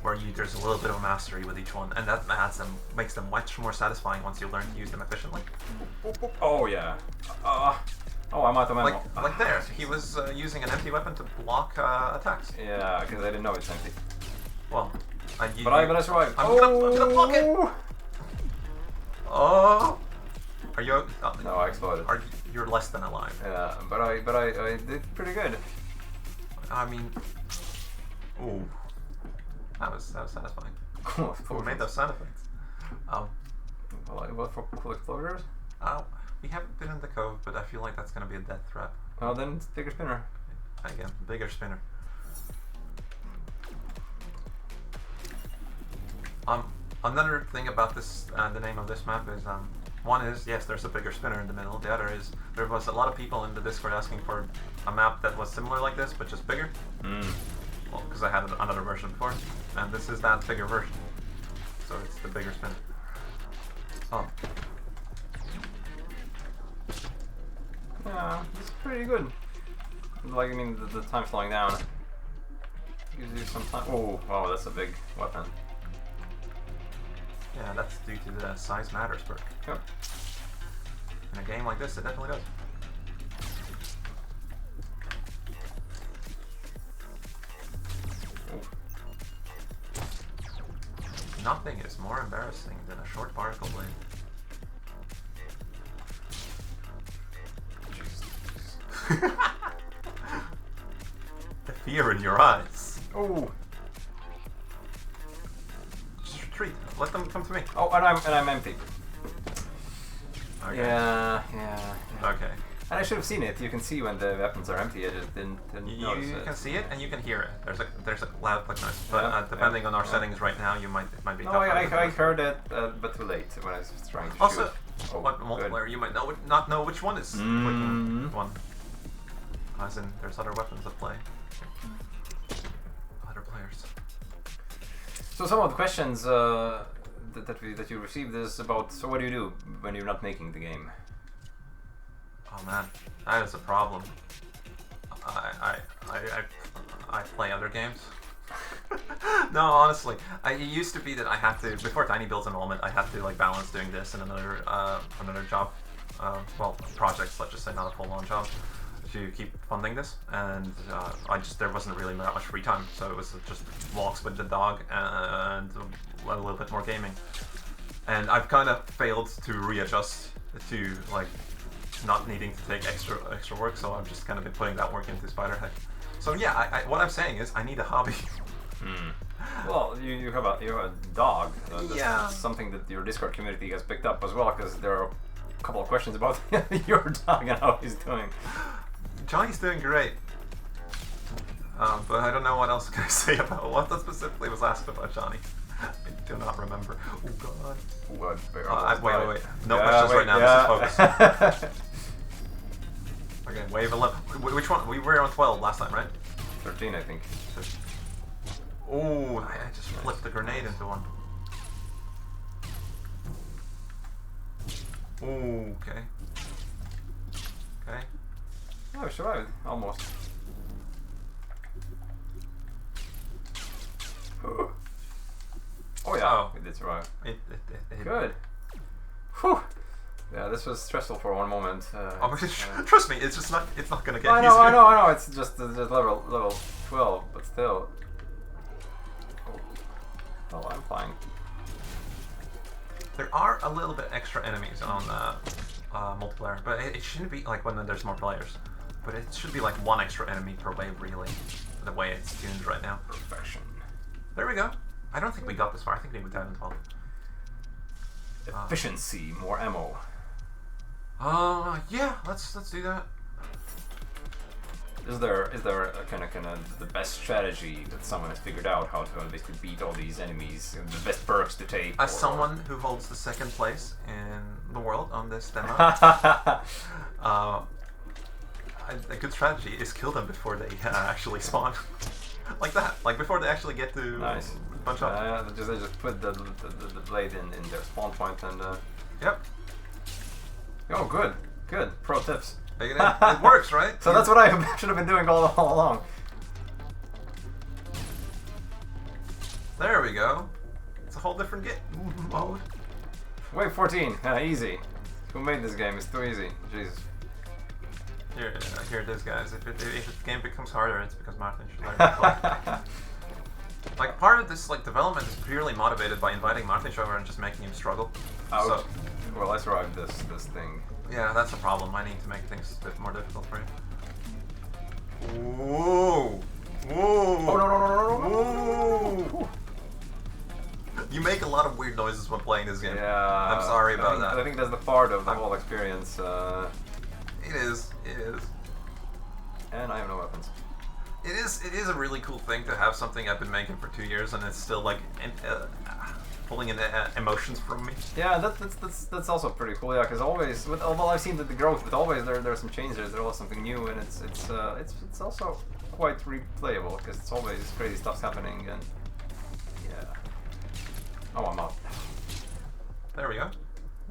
[SPEAKER 1] where there's a little bit of mastery with each one, and that makes them much more satisfying once you learn to use them efficiently.
[SPEAKER 2] Oh yeah. Oh, I'm out of ammo.
[SPEAKER 1] Like there, he was using an empty weapon to block attacks.
[SPEAKER 2] Yeah, because I didn't know it's empty.
[SPEAKER 1] Well,
[SPEAKER 2] but I survived.
[SPEAKER 1] I'm gonna block it. Oh, are you?
[SPEAKER 2] No, I exploded.
[SPEAKER 1] You're less than alive.
[SPEAKER 2] Yeah, but I did pretty good.
[SPEAKER 1] I mean, ooh, that was satisfying. Who made those sound effects?
[SPEAKER 2] Well, for cool exploders.
[SPEAKER 1] We haven't been in the cove, but I feel like that's gonna be a death trap.
[SPEAKER 2] Well, then it's bigger spinner.
[SPEAKER 1] Again, bigger spinner. Another thing about this, the name of this map is, one is, yes, there's a bigger spinner in the middle. The other is, there was a lot of people in the Discord asking for a map that was similar like this, but just bigger. Well, because I had another version before, and this is that bigger version. So it's the bigger spinner.
[SPEAKER 2] Yeah, it's pretty good. Like, I mean, the time slowing down gives you some time. Oh, wow, that's a big weapon.
[SPEAKER 1] Yeah, that's due to the size matters perk.
[SPEAKER 2] Yep.
[SPEAKER 1] In a game like this, it definitely does. Nothing is more embarrassing than a short particle blade. The fear in your eyes.
[SPEAKER 2] Oh.
[SPEAKER 1] Just retreat. Let them come to me.
[SPEAKER 2] Oh, and I'm empty.
[SPEAKER 1] Okay.
[SPEAKER 2] Yeah.
[SPEAKER 1] Okay.
[SPEAKER 2] And I should have seen it. You can see when the weapons are empty. I just didn't notice
[SPEAKER 1] You
[SPEAKER 2] it.
[SPEAKER 1] can see it and you can hear it. There's a loud click noise. But
[SPEAKER 2] Yeah,
[SPEAKER 1] depending on our
[SPEAKER 2] yeah.
[SPEAKER 1] settings right now, it might be
[SPEAKER 2] No,
[SPEAKER 1] tougher.
[SPEAKER 2] I heard it, but too late when I was trying to
[SPEAKER 1] Also,
[SPEAKER 2] shoot. Oh,
[SPEAKER 1] what multiplayer you might not know which one is clicking one. As in, there's other weapons at play. Other players.
[SPEAKER 2] So some of the questions that you received is about. So what do you do when you're not making the game?
[SPEAKER 1] Oh man, that is a problem. I play other games. No, honestly, it used to be that I had to, before Tiny Builds enrollment, I had to like balance doing this and another job, well, projects, let's just say, not a full-on job, to keep funding this, and there wasn't really that much free time, so it was just walks with the dog and a little bit more gaming, and I've kind of failed to readjust to like not needing to take extra work, so I've just kind of been putting that work into SpiderHeck. So yeah, what I'm saying is I need a hobby.
[SPEAKER 2] Well, you have a dog. That's
[SPEAKER 1] Yeah.
[SPEAKER 2] something that your Discord community has picked up as well, because there are a couple of questions about your dog and how he's doing.
[SPEAKER 1] Johnny's doing great. But I don't know what else can I say about what that specifically was asked about Johnny. I do not remember. Oh god.
[SPEAKER 2] What?
[SPEAKER 1] Wait. No questions right now. This is focus. Okay, wave 11. Which one? We were on 12 last time, right?
[SPEAKER 2] 13, I think.
[SPEAKER 1] Oh, I just flipped the grenade into one. Ooh, okay. Okay.
[SPEAKER 2] Oh, we survived. Almost. Oh yeah,
[SPEAKER 1] Oh.
[SPEAKER 2] we did survive.
[SPEAKER 1] It
[SPEAKER 2] Good. Whew. Yeah, this was stressful for one moment.
[SPEAKER 1] Trust me, it's just not. It's not gonna get
[SPEAKER 2] I
[SPEAKER 1] easier.
[SPEAKER 2] know. It's just level 12, but still. Oh, I'm fine.
[SPEAKER 1] There are a little bit extra enemies on multiplayer, but it shouldn't be like when there's more players. But it should be like one extra enemy per wave, really, the way it's tuned right now.
[SPEAKER 2] Perfection.
[SPEAKER 1] There we go. I don't think we got this far. I think we went down in 12.
[SPEAKER 2] Efficiency, more ammo.
[SPEAKER 1] Yeah, let's do that.
[SPEAKER 2] Is there a kind of the best strategy that someone has figured out how to basically beat all these enemies? The best perks to take?
[SPEAKER 1] As someone who holds the second place in the world on this demo, a good strategy is kill them before they actually spawn. Like that, like before they actually get to bunch up.
[SPEAKER 2] Yeah, they just put the blade in their spawn point and.
[SPEAKER 1] Yep.
[SPEAKER 2] Oh, good. Pro tips.
[SPEAKER 1] It works, right?
[SPEAKER 2] So that's what I should have been doing all along.
[SPEAKER 1] There we go. It's a whole different mode.
[SPEAKER 2] Wave 14, easy. Who made this game? It's too easy. Jesus.
[SPEAKER 1] Here it is, guys. If the game becomes harder, it's because Martin should learn to play. Like, part of this development is purely motivated by inviting Martin over and just making him struggle.
[SPEAKER 2] Ouch.
[SPEAKER 1] So,
[SPEAKER 2] well, I survived this thing.
[SPEAKER 1] yeah, that's a problem. I need to make things a bit more difficult for you. Ooh! Ooh!
[SPEAKER 2] Oh, no.
[SPEAKER 1] Ooh! You make a lot of weird noises when playing this game.
[SPEAKER 2] Yeah.
[SPEAKER 1] I'm sorry about that.
[SPEAKER 2] I think that's the part of the whole experience.
[SPEAKER 1] It is.
[SPEAKER 2] And I have no weapons.
[SPEAKER 1] It is a really cool thing to have something I've been making for 2 years and it's still pulling in emotions from me.
[SPEAKER 2] Yeah, that's also pretty cool. Yeah, because always, although I've seen the growth, but always there are some changes. There's always something new, and it's also quite replayable because it's always crazy stuff's happening and yeah. Oh, I'm out.
[SPEAKER 1] There we go.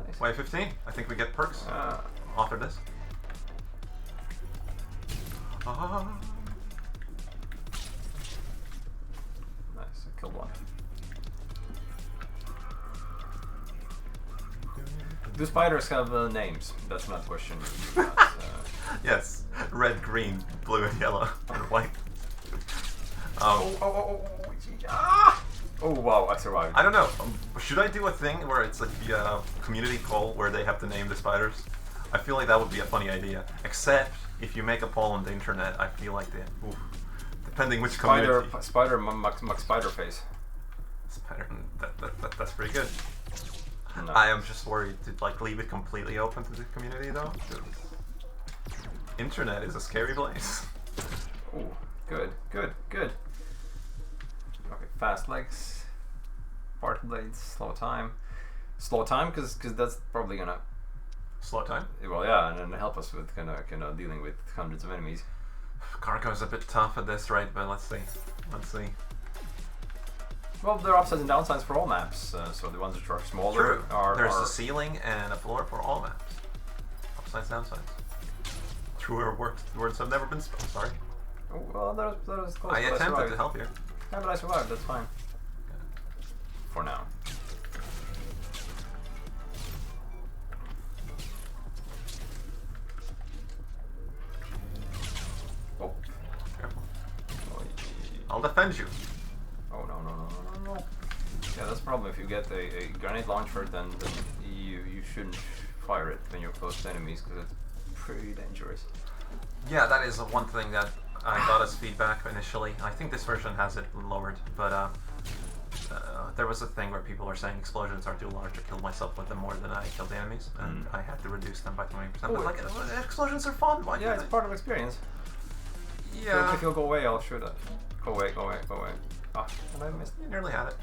[SPEAKER 2] Nice.
[SPEAKER 1] Wave 15. I think we get perks. Author this.
[SPEAKER 2] Nice, I killed one. Do spiders have names? That's not a question.
[SPEAKER 1] Yes, red, green, blue, and yellow, and white.
[SPEAKER 2] Oh wow, I survived.
[SPEAKER 1] I don't know. Should I do a thing where it's like the community poll where they have to name the spiders? I feel like that would be a funny idea. Except if you make a poll on the internet, I feel like depending which community.
[SPEAKER 2] Spider Spiderface.
[SPEAKER 1] Spider. That's pretty good.
[SPEAKER 2] No.
[SPEAKER 1] I am just worried to like leave it completely open to the community though. 'Cause internet is a scary place.
[SPEAKER 2] Oh, good. Okay, fast legs, part blades, slow time. Slow time, because that's probably gonna
[SPEAKER 1] Slow time.
[SPEAKER 2] well, yeah, and then help us with kind of dealing with hundreds of enemies.
[SPEAKER 1] Cargo's a bit tough at this, right? But let's see.
[SPEAKER 2] Well, there are upsides and downsides for all maps. So the ones which are smaller
[SPEAKER 1] True.
[SPEAKER 2] are
[SPEAKER 1] There's a ceiling and a floor for all maps. Upsides, downsides. Truer words have never been spoken. Sorry.
[SPEAKER 2] Oh, well, that was close.
[SPEAKER 1] I attempted to help you.
[SPEAKER 2] Yeah, but I survived. That's fine. For now. Oh.
[SPEAKER 1] Careful.
[SPEAKER 2] Oh,
[SPEAKER 1] I'll defend you.
[SPEAKER 2] oh no. Yeah, that's the problem. If you get a grenade launcher, then you shouldn't fire it when you're close to enemies because it's pretty dangerous.
[SPEAKER 1] Yeah, that is one thing that I got as feedback initially. I think this version has it lowered, but there was a thing where people were saying explosions are too large to kill myself with them more than I killed the enemies, and I had to reduce them by 20%. But like, explosions are fun. Why
[SPEAKER 2] Yeah, it's part of experience.
[SPEAKER 1] Yeah.
[SPEAKER 2] If you'll go away, I'll shoot it. Go away. Ah, and I missed.
[SPEAKER 1] You nearly had it.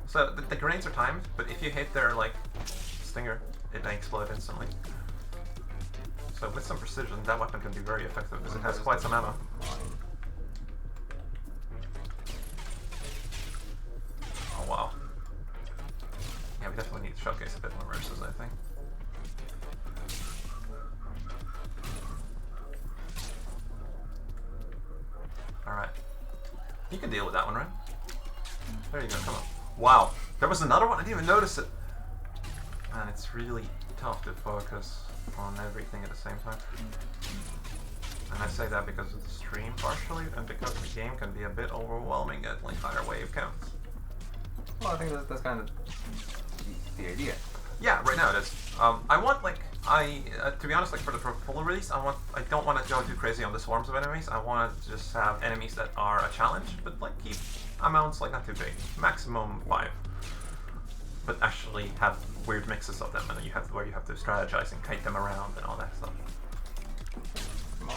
[SPEAKER 1] So the grenades are timed, but if you hit their like stinger, it may explode instantly. So with some precision, that weapon can be very effective because it has quite some ammo. Oh wow. Yeah, we definitely need to showcase a bit more verses, I think. Alright. You can deal with that one, right? There you go, come on. Wow, there was another one, I didn't even notice it! Man, it's really tough to focus on everything at the same time. And I say that because of the stream partially, and because the game can be a bit overwhelming at like higher wave counts.
[SPEAKER 2] Well, I think that's kind of the idea.
[SPEAKER 1] Yeah, right now it is. I want like to be honest, like for the full release, I don't want to go too crazy on the swarms of enemies. I want to just have enemies that are a challenge, but like keep amounts like not too big, maximum 5. But actually have weird mixes of them, and then you have where you have to strategize and kite them around and all that stuff.
[SPEAKER 2] Come on.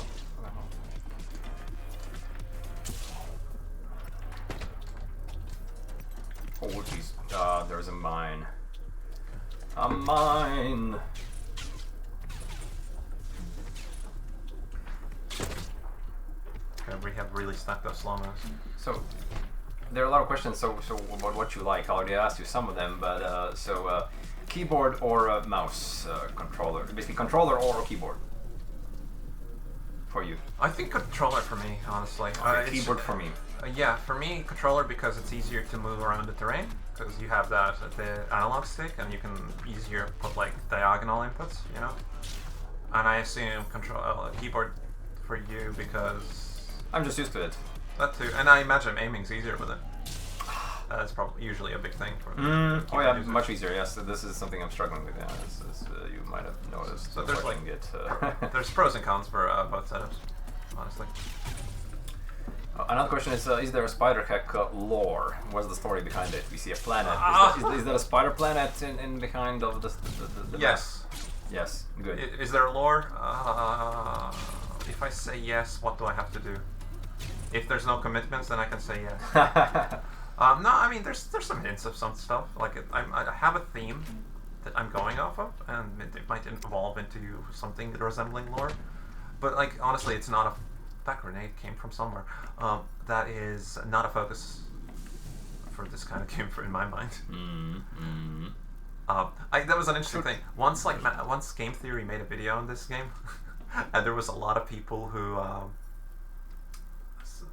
[SPEAKER 2] Oh jeez, there's a mine. A mine!
[SPEAKER 1] Okay, we have really stacked up slow-mos.
[SPEAKER 2] So, there are a lot of questions so about what you like. I already asked you some of them, but keyboard or mouse controller? Basically controller or keyboard? For you?
[SPEAKER 1] I think controller for me, honestly.
[SPEAKER 2] Keyboard for me.
[SPEAKER 1] Yeah, for me, controller because it's easier to move around the terrain, because you have that at the analog stick, and you can easier put like diagonal inputs, you know? And I assume keyboard for you because...
[SPEAKER 2] I'm just used to it.
[SPEAKER 1] That too, and I imagine aiming's easier with it. That's probably usually a big thing for
[SPEAKER 2] oh yeah, users. Much easier, yes. This is something I'm struggling with, yeah. You might have noticed.
[SPEAKER 1] So there's like, there's pros and cons for both setups, honestly.
[SPEAKER 2] Another question is there a SpiderHeck lore? What's the story behind it? We see a planet. Is that a spider planet in behind of the
[SPEAKER 1] Yes.
[SPEAKER 2] map? Yes, good.
[SPEAKER 1] Is there a lore? If I say yes, what do I have to do? If there's no commitments, then I can say yes. No, I mean, there's some hints of some stuff. Like, I have a theme that I'm going off of, and it might evolve into something resembling lore. But, like, honestly, it's not a... That grenade came from somewhere. That is not a focus for this kind of game, in my mind. That was an interesting thing. Once Game Theory made a video on this game, and there was a lot of people who...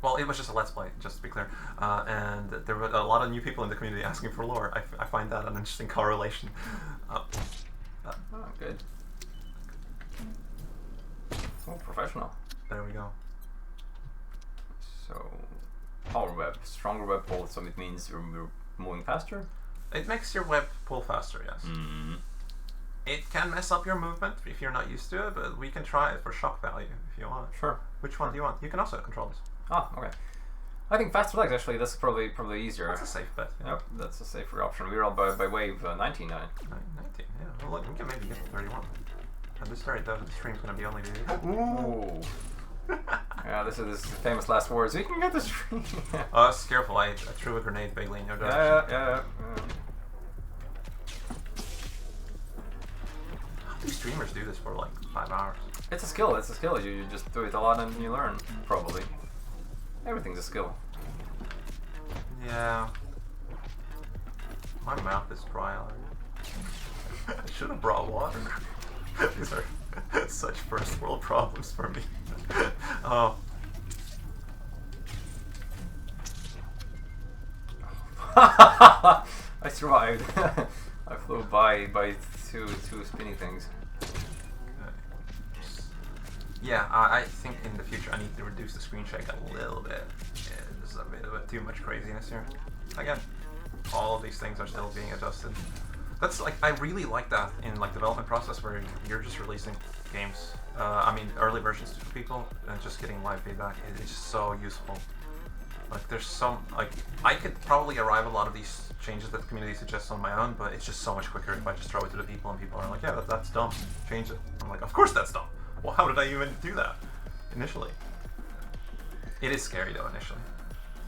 [SPEAKER 1] well, it was just a Let's Play, just to be clear. And there were a lot of new people in the community asking for lore. I find that an interesting correlation.
[SPEAKER 2] Oh, good. Oh, professional.
[SPEAKER 1] There we go.
[SPEAKER 2] So, power web, stronger web pull, so it means we're moving faster?
[SPEAKER 1] It makes your web pull faster, yes. It can mess up your movement if you're not used to it, but we can try it for shock value if you want.
[SPEAKER 2] Sure.
[SPEAKER 1] Which one do you want? You can also control this.
[SPEAKER 2] Ah, okay. I think faster legs, actually, that's probably easier.
[SPEAKER 1] That's a safe bet. Yeah.
[SPEAKER 2] Yep, that's a safer option. We're all by wave 19 now.
[SPEAKER 1] 19, yeah. Well, look, we can maybe get to 31. And this the stream's gonna be only the...
[SPEAKER 2] Ooh. Yeah, this is famous last words. We can get the stream.
[SPEAKER 1] Careful, I threw a grenade vaguely in your direction.
[SPEAKER 2] Yeah.
[SPEAKER 1] How do streamers do this for like 5 hours?
[SPEAKER 2] It's a skill. You just do it a lot and you learn, probably. Everything's a skill.
[SPEAKER 1] Yeah. My mouth is dry already. I should have brought water. These are such first world problems for me. Oh.
[SPEAKER 2] I survived. I flew by two spinny things.
[SPEAKER 1] Yeah, I think in the future I need to reduce the screen shake a little bit. Yeah, there's a bit of too much craziness here. Again, all of these things are still being adjusted. That's like, I really like that in like development process where you're just releasing games. I mean, early versions to people and just getting live feedback is so useful. Like there's some, like, I could probably arrive a lot of these changes that the community suggests on my own, but it's just so much quicker if I just throw it to the people and people are like, yeah, that's dumb, change it. I'm like, of course that's dumb. Well, how did I even do that initially? It is scary though initially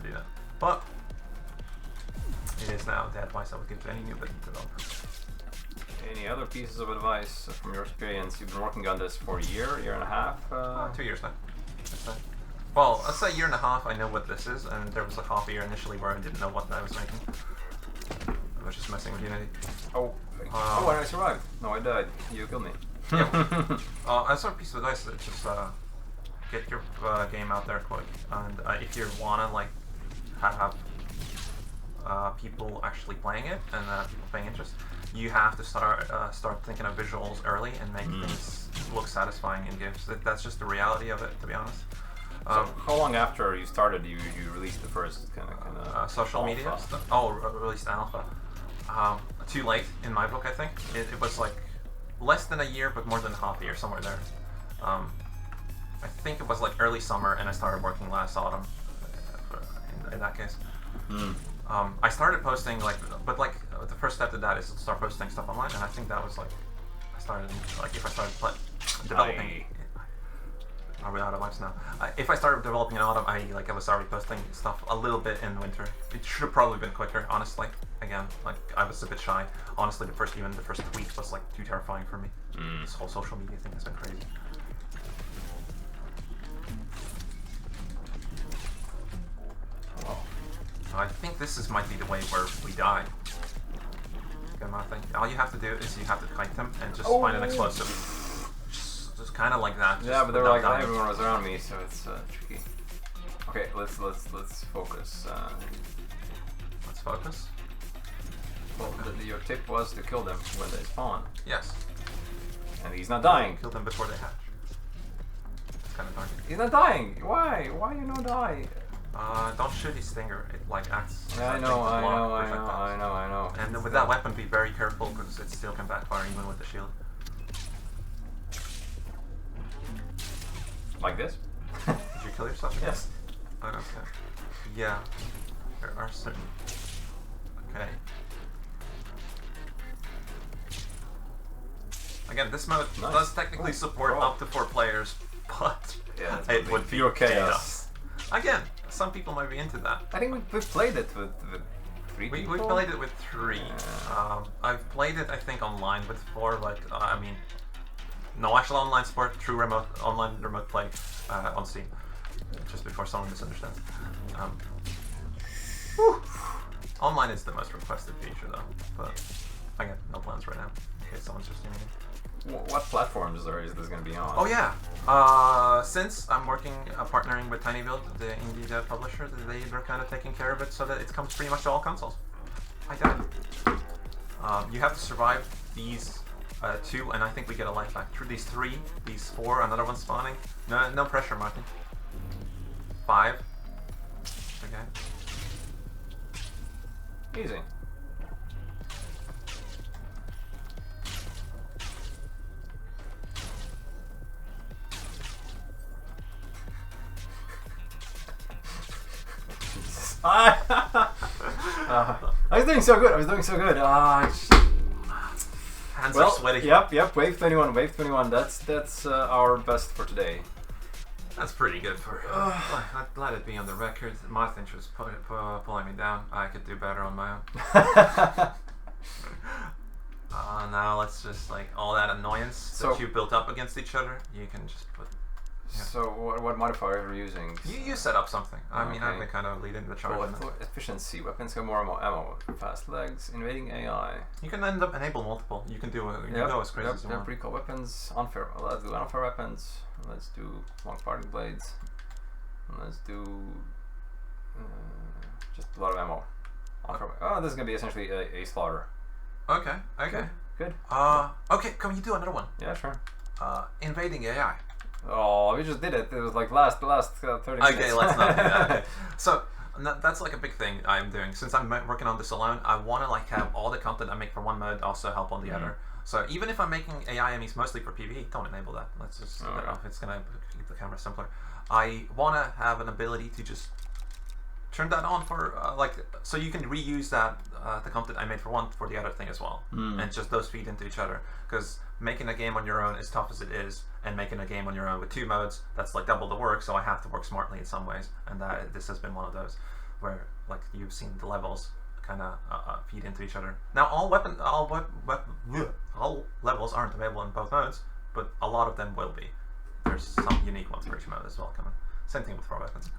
[SPEAKER 1] to do that, but it is now the advice I would give to any new developer.
[SPEAKER 2] Any other pieces of advice from your experience? You've been working on this for a year and a half?
[SPEAKER 1] 2 years now. Well, let's say a year and a half. I know what this is, and there was a half a year initially where I didn't know what I was making. I was just messing with Unity.
[SPEAKER 2] Oh, and I survived. No, I died. You killed me.
[SPEAKER 1] Yeah. As a piece of advice, just get your game out there quick, and if you wanna like have people actually playing it and people paying interest, you have to start thinking of visuals early and make things look satisfying in games. That's just the reality of it, to be honest.
[SPEAKER 2] So how long after you started you released the first kind of
[SPEAKER 1] social
[SPEAKER 2] alpha?
[SPEAKER 1] media stuff? Oh, released alpha. Too late in my book, I think. It was like less than a year, but more than half a year, somewhere there. I think it was like early summer, and I started working last autumn. In that case. I started posting but the first step to that is to start posting stuff online, and I think that was like if I started developing. Are we out of lives now? If I started developing in autumn, I was already posting stuff a little bit in winter. It should have probably been quicker, honestly. Again, I was a bit shy. Honestly, the first tweet was like too terrifying for me. This whole social media thing has been crazy. I think this might be the way where we die. All you have to do is you have to kite them and just find an explosive. Just kind of like that.
[SPEAKER 2] Yeah, but they're like everyone was around me, so it's tricky. Okay, let's focus.
[SPEAKER 1] Let's focus.
[SPEAKER 2] Well, your tip was to kill them when they spawn.
[SPEAKER 1] Yes.
[SPEAKER 2] And he's not dying.
[SPEAKER 1] Kill them before they hatch. It's kind of dark.
[SPEAKER 2] He's not dying. Why? Why you not die?
[SPEAKER 1] Don't shoot his stinger. It acts.
[SPEAKER 2] Yeah, I know.
[SPEAKER 1] And with that weapon, be very careful because it still can backfire even with the shield.
[SPEAKER 2] Like this?
[SPEAKER 1] Did you kill yourself?
[SPEAKER 2] Yes.
[SPEAKER 1] Oh, okay. Yeah. There are certain. Okay. Again, this mode does technically support up to 4 players, but it would be
[SPEAKER 2] pure chaos.
[SPEAKER 1] Again, some people might be into that.
[SPEAKER 2] I think we played it with 3 people.
[SPEAKER 1] We played it with 3. I've played it, I think, online with 4. No actual online support, true online remote play on Steam. Just before someone misunderstands. Online is the most requested feature, though. But again, no plans right now. In case someone's just streaming it.
[SPEAKER 2] What platforms is this going to be on?
[SPEAKER 1] Oh yeah, since I'm partnering with TinyBuild, the indie dev publisher, they're kind of taking care of it so that it comes pretty much to all consoles. I died. You have to survive these 2, and I think we get a life back. Through these 3, these 4, another one spawning. No pressure, Martin. 5. Okay.
[SPEAKER 2] Easy. I was doing so good.
[SPEAKER 1] Hands are sweaty.
[SPEAKER 2] Yep. Wave 21. That's our best for today.
[SPEAKER 1] That's pretty good for. Let it be on the record. Martin was pulling me down. I could do better on my own. Now let's just like all that annoyance that you built up against each other. You can just put. Yeah.
[SPEAKER 2] So what modifier are you using?
[SPEAKER 1] You set up something. I mean, I've been kind of leading the charge.
[SPEAKER 2] Efficiency. Weapons have more ammo. Fast legs. Invading AI.
[SPEAKER 1] You can end up enable multiple. You can do. You can go as crazy as you want.
[SPEAKER 2] Recall weapons. Unfair. Let's do unfair weapons. Let's do long parting blades. Let's do just a lot of ammo. Oh, this is gonna be essentially a slaughter.
[SPEAKER 1] Okay.
[SPEAKER 2] Good.
[SPEAKER 1] Okay. Can you do another one?
[SPEAKER 2] Yeah, sure.
[SPEAKER 1] Invading AI.
[SPEAKER 2] Oh, we just did it. It was like last 30 minutes.
[SPEAKER 1] Okay, let's not do that. Okay. So that's like a big thing I'm doing. Since I'm working on this alone, I want to like have all the content I make for one mode also help on the other. So even if I'm making AI enemies mostly for PvE, don't enable that. Let's just set that off. It's gonna keep the camera simpler. I want to have an ability to just turn that on for so you can reuse that the content I made for one for the other thing as well, and just those feed into each other. Because making a game on your own, as tough as it is, and making a game on your own with 2 modes, that's like double the work. So I have to work smartly in some ways, and this has been one of those where like you've seen the levels kind of feed into each other. Now all levels aren't available in both modes, but a lot of them will be. There's some unique ones for each mode as well coming. Same thing with throw weapons.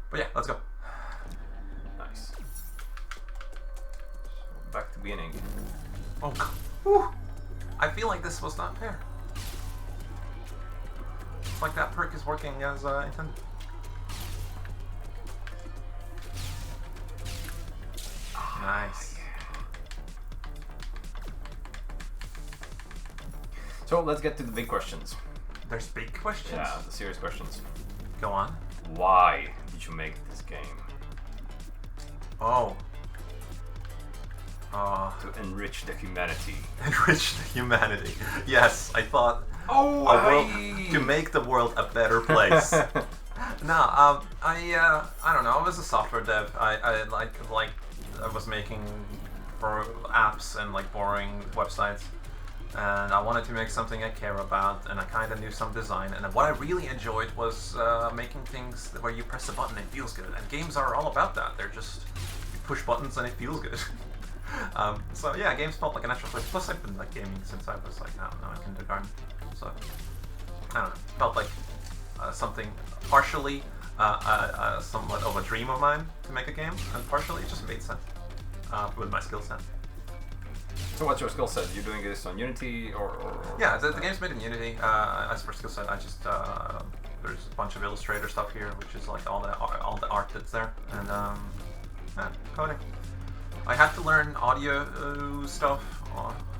[SPEAKER 1] But yeah, let's go.
[SPEAKER 2] Nice. So back to beginning.
[SPEAKER 1] Oh, whew. I feel like this was not fair. It's like that perk is working as intended. Nice.
[SPEAKER 2] So let's get to the big questions.
[SPEAKER 1] There's big questions?
[SPEAKER 2] Yeah, the serious questions.
[SPEAKER 1] Go on.
[SPEAKER 2] Why did you make this game?
[SPEAKER 1] Oh.
[SPEAKER 2] To enrich the humanity.
[SPEAKER 1] Enrich the humanity. Yes, I thought to make the world a better place. No, I don't know. I was a software dev. I was making for apps and like boring websites, and I wanted to make something I care about, and I kind of knew some design. And what I really enjoyed was making things where you press a button and it feels good. And games are all about that. They're just you push buttons and it feels good. So yeah, games felt like a natural place. Plus, I've been like gaming since I was like I don't know in kindergarten. So I don't know. Felt like something partially somewhat of a dream of mine to make a game, and partially it just made sense with my skill set.
[SPEAKER 2] So what's your skill set? You're doing this on Unity or
[SPEAKER 1] yeah, the game's made in Unity. As for skill set, I just there's a bunch of Illustrator stuff here, which is like all the art that's there, and yeah, coding. I had to learn audio stuff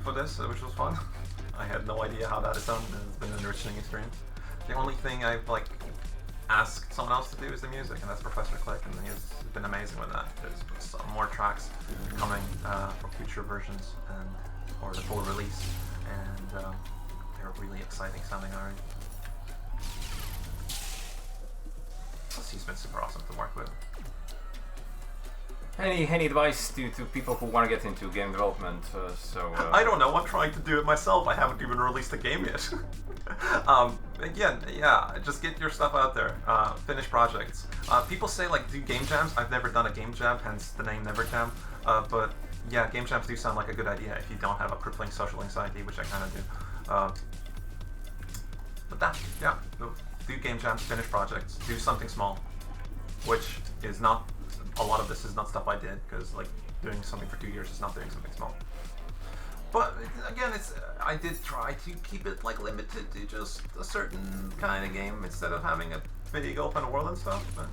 [SPEAKER 1] for this, which was fun. I had no idea how that is done, and it's been an enriching experience. The only thing I've like asked someone else to do is the music, and that's Professor Click, and he's been amazing with that. There's some more tracks coming for future versions and or the full release, and they're really exciting sounding already. Plus, he's been super awesome to work with.
[SPEAKER 2] Any advice to people who want to get into game development?
[SPEAKER 1] I don't know. I'm trying to do it myself. I haven't even released a game yet. Again, yeah, just get your stuff out there. Finish projects. People say like do game jams. I've never done a game jam, hence the name Never Jam. But yeah, game jams do sound like a good idea if you don't have a crippling social anxiety, which I kind of do. But that, yeah, do game jams, finish projects, do something small, which is not. A lot of this is not stuff I did, because like doing something for 2 years is not doing something small. But again, I did try to keep it like limited to just a certain kind of game instead of having a big open world and stuff. But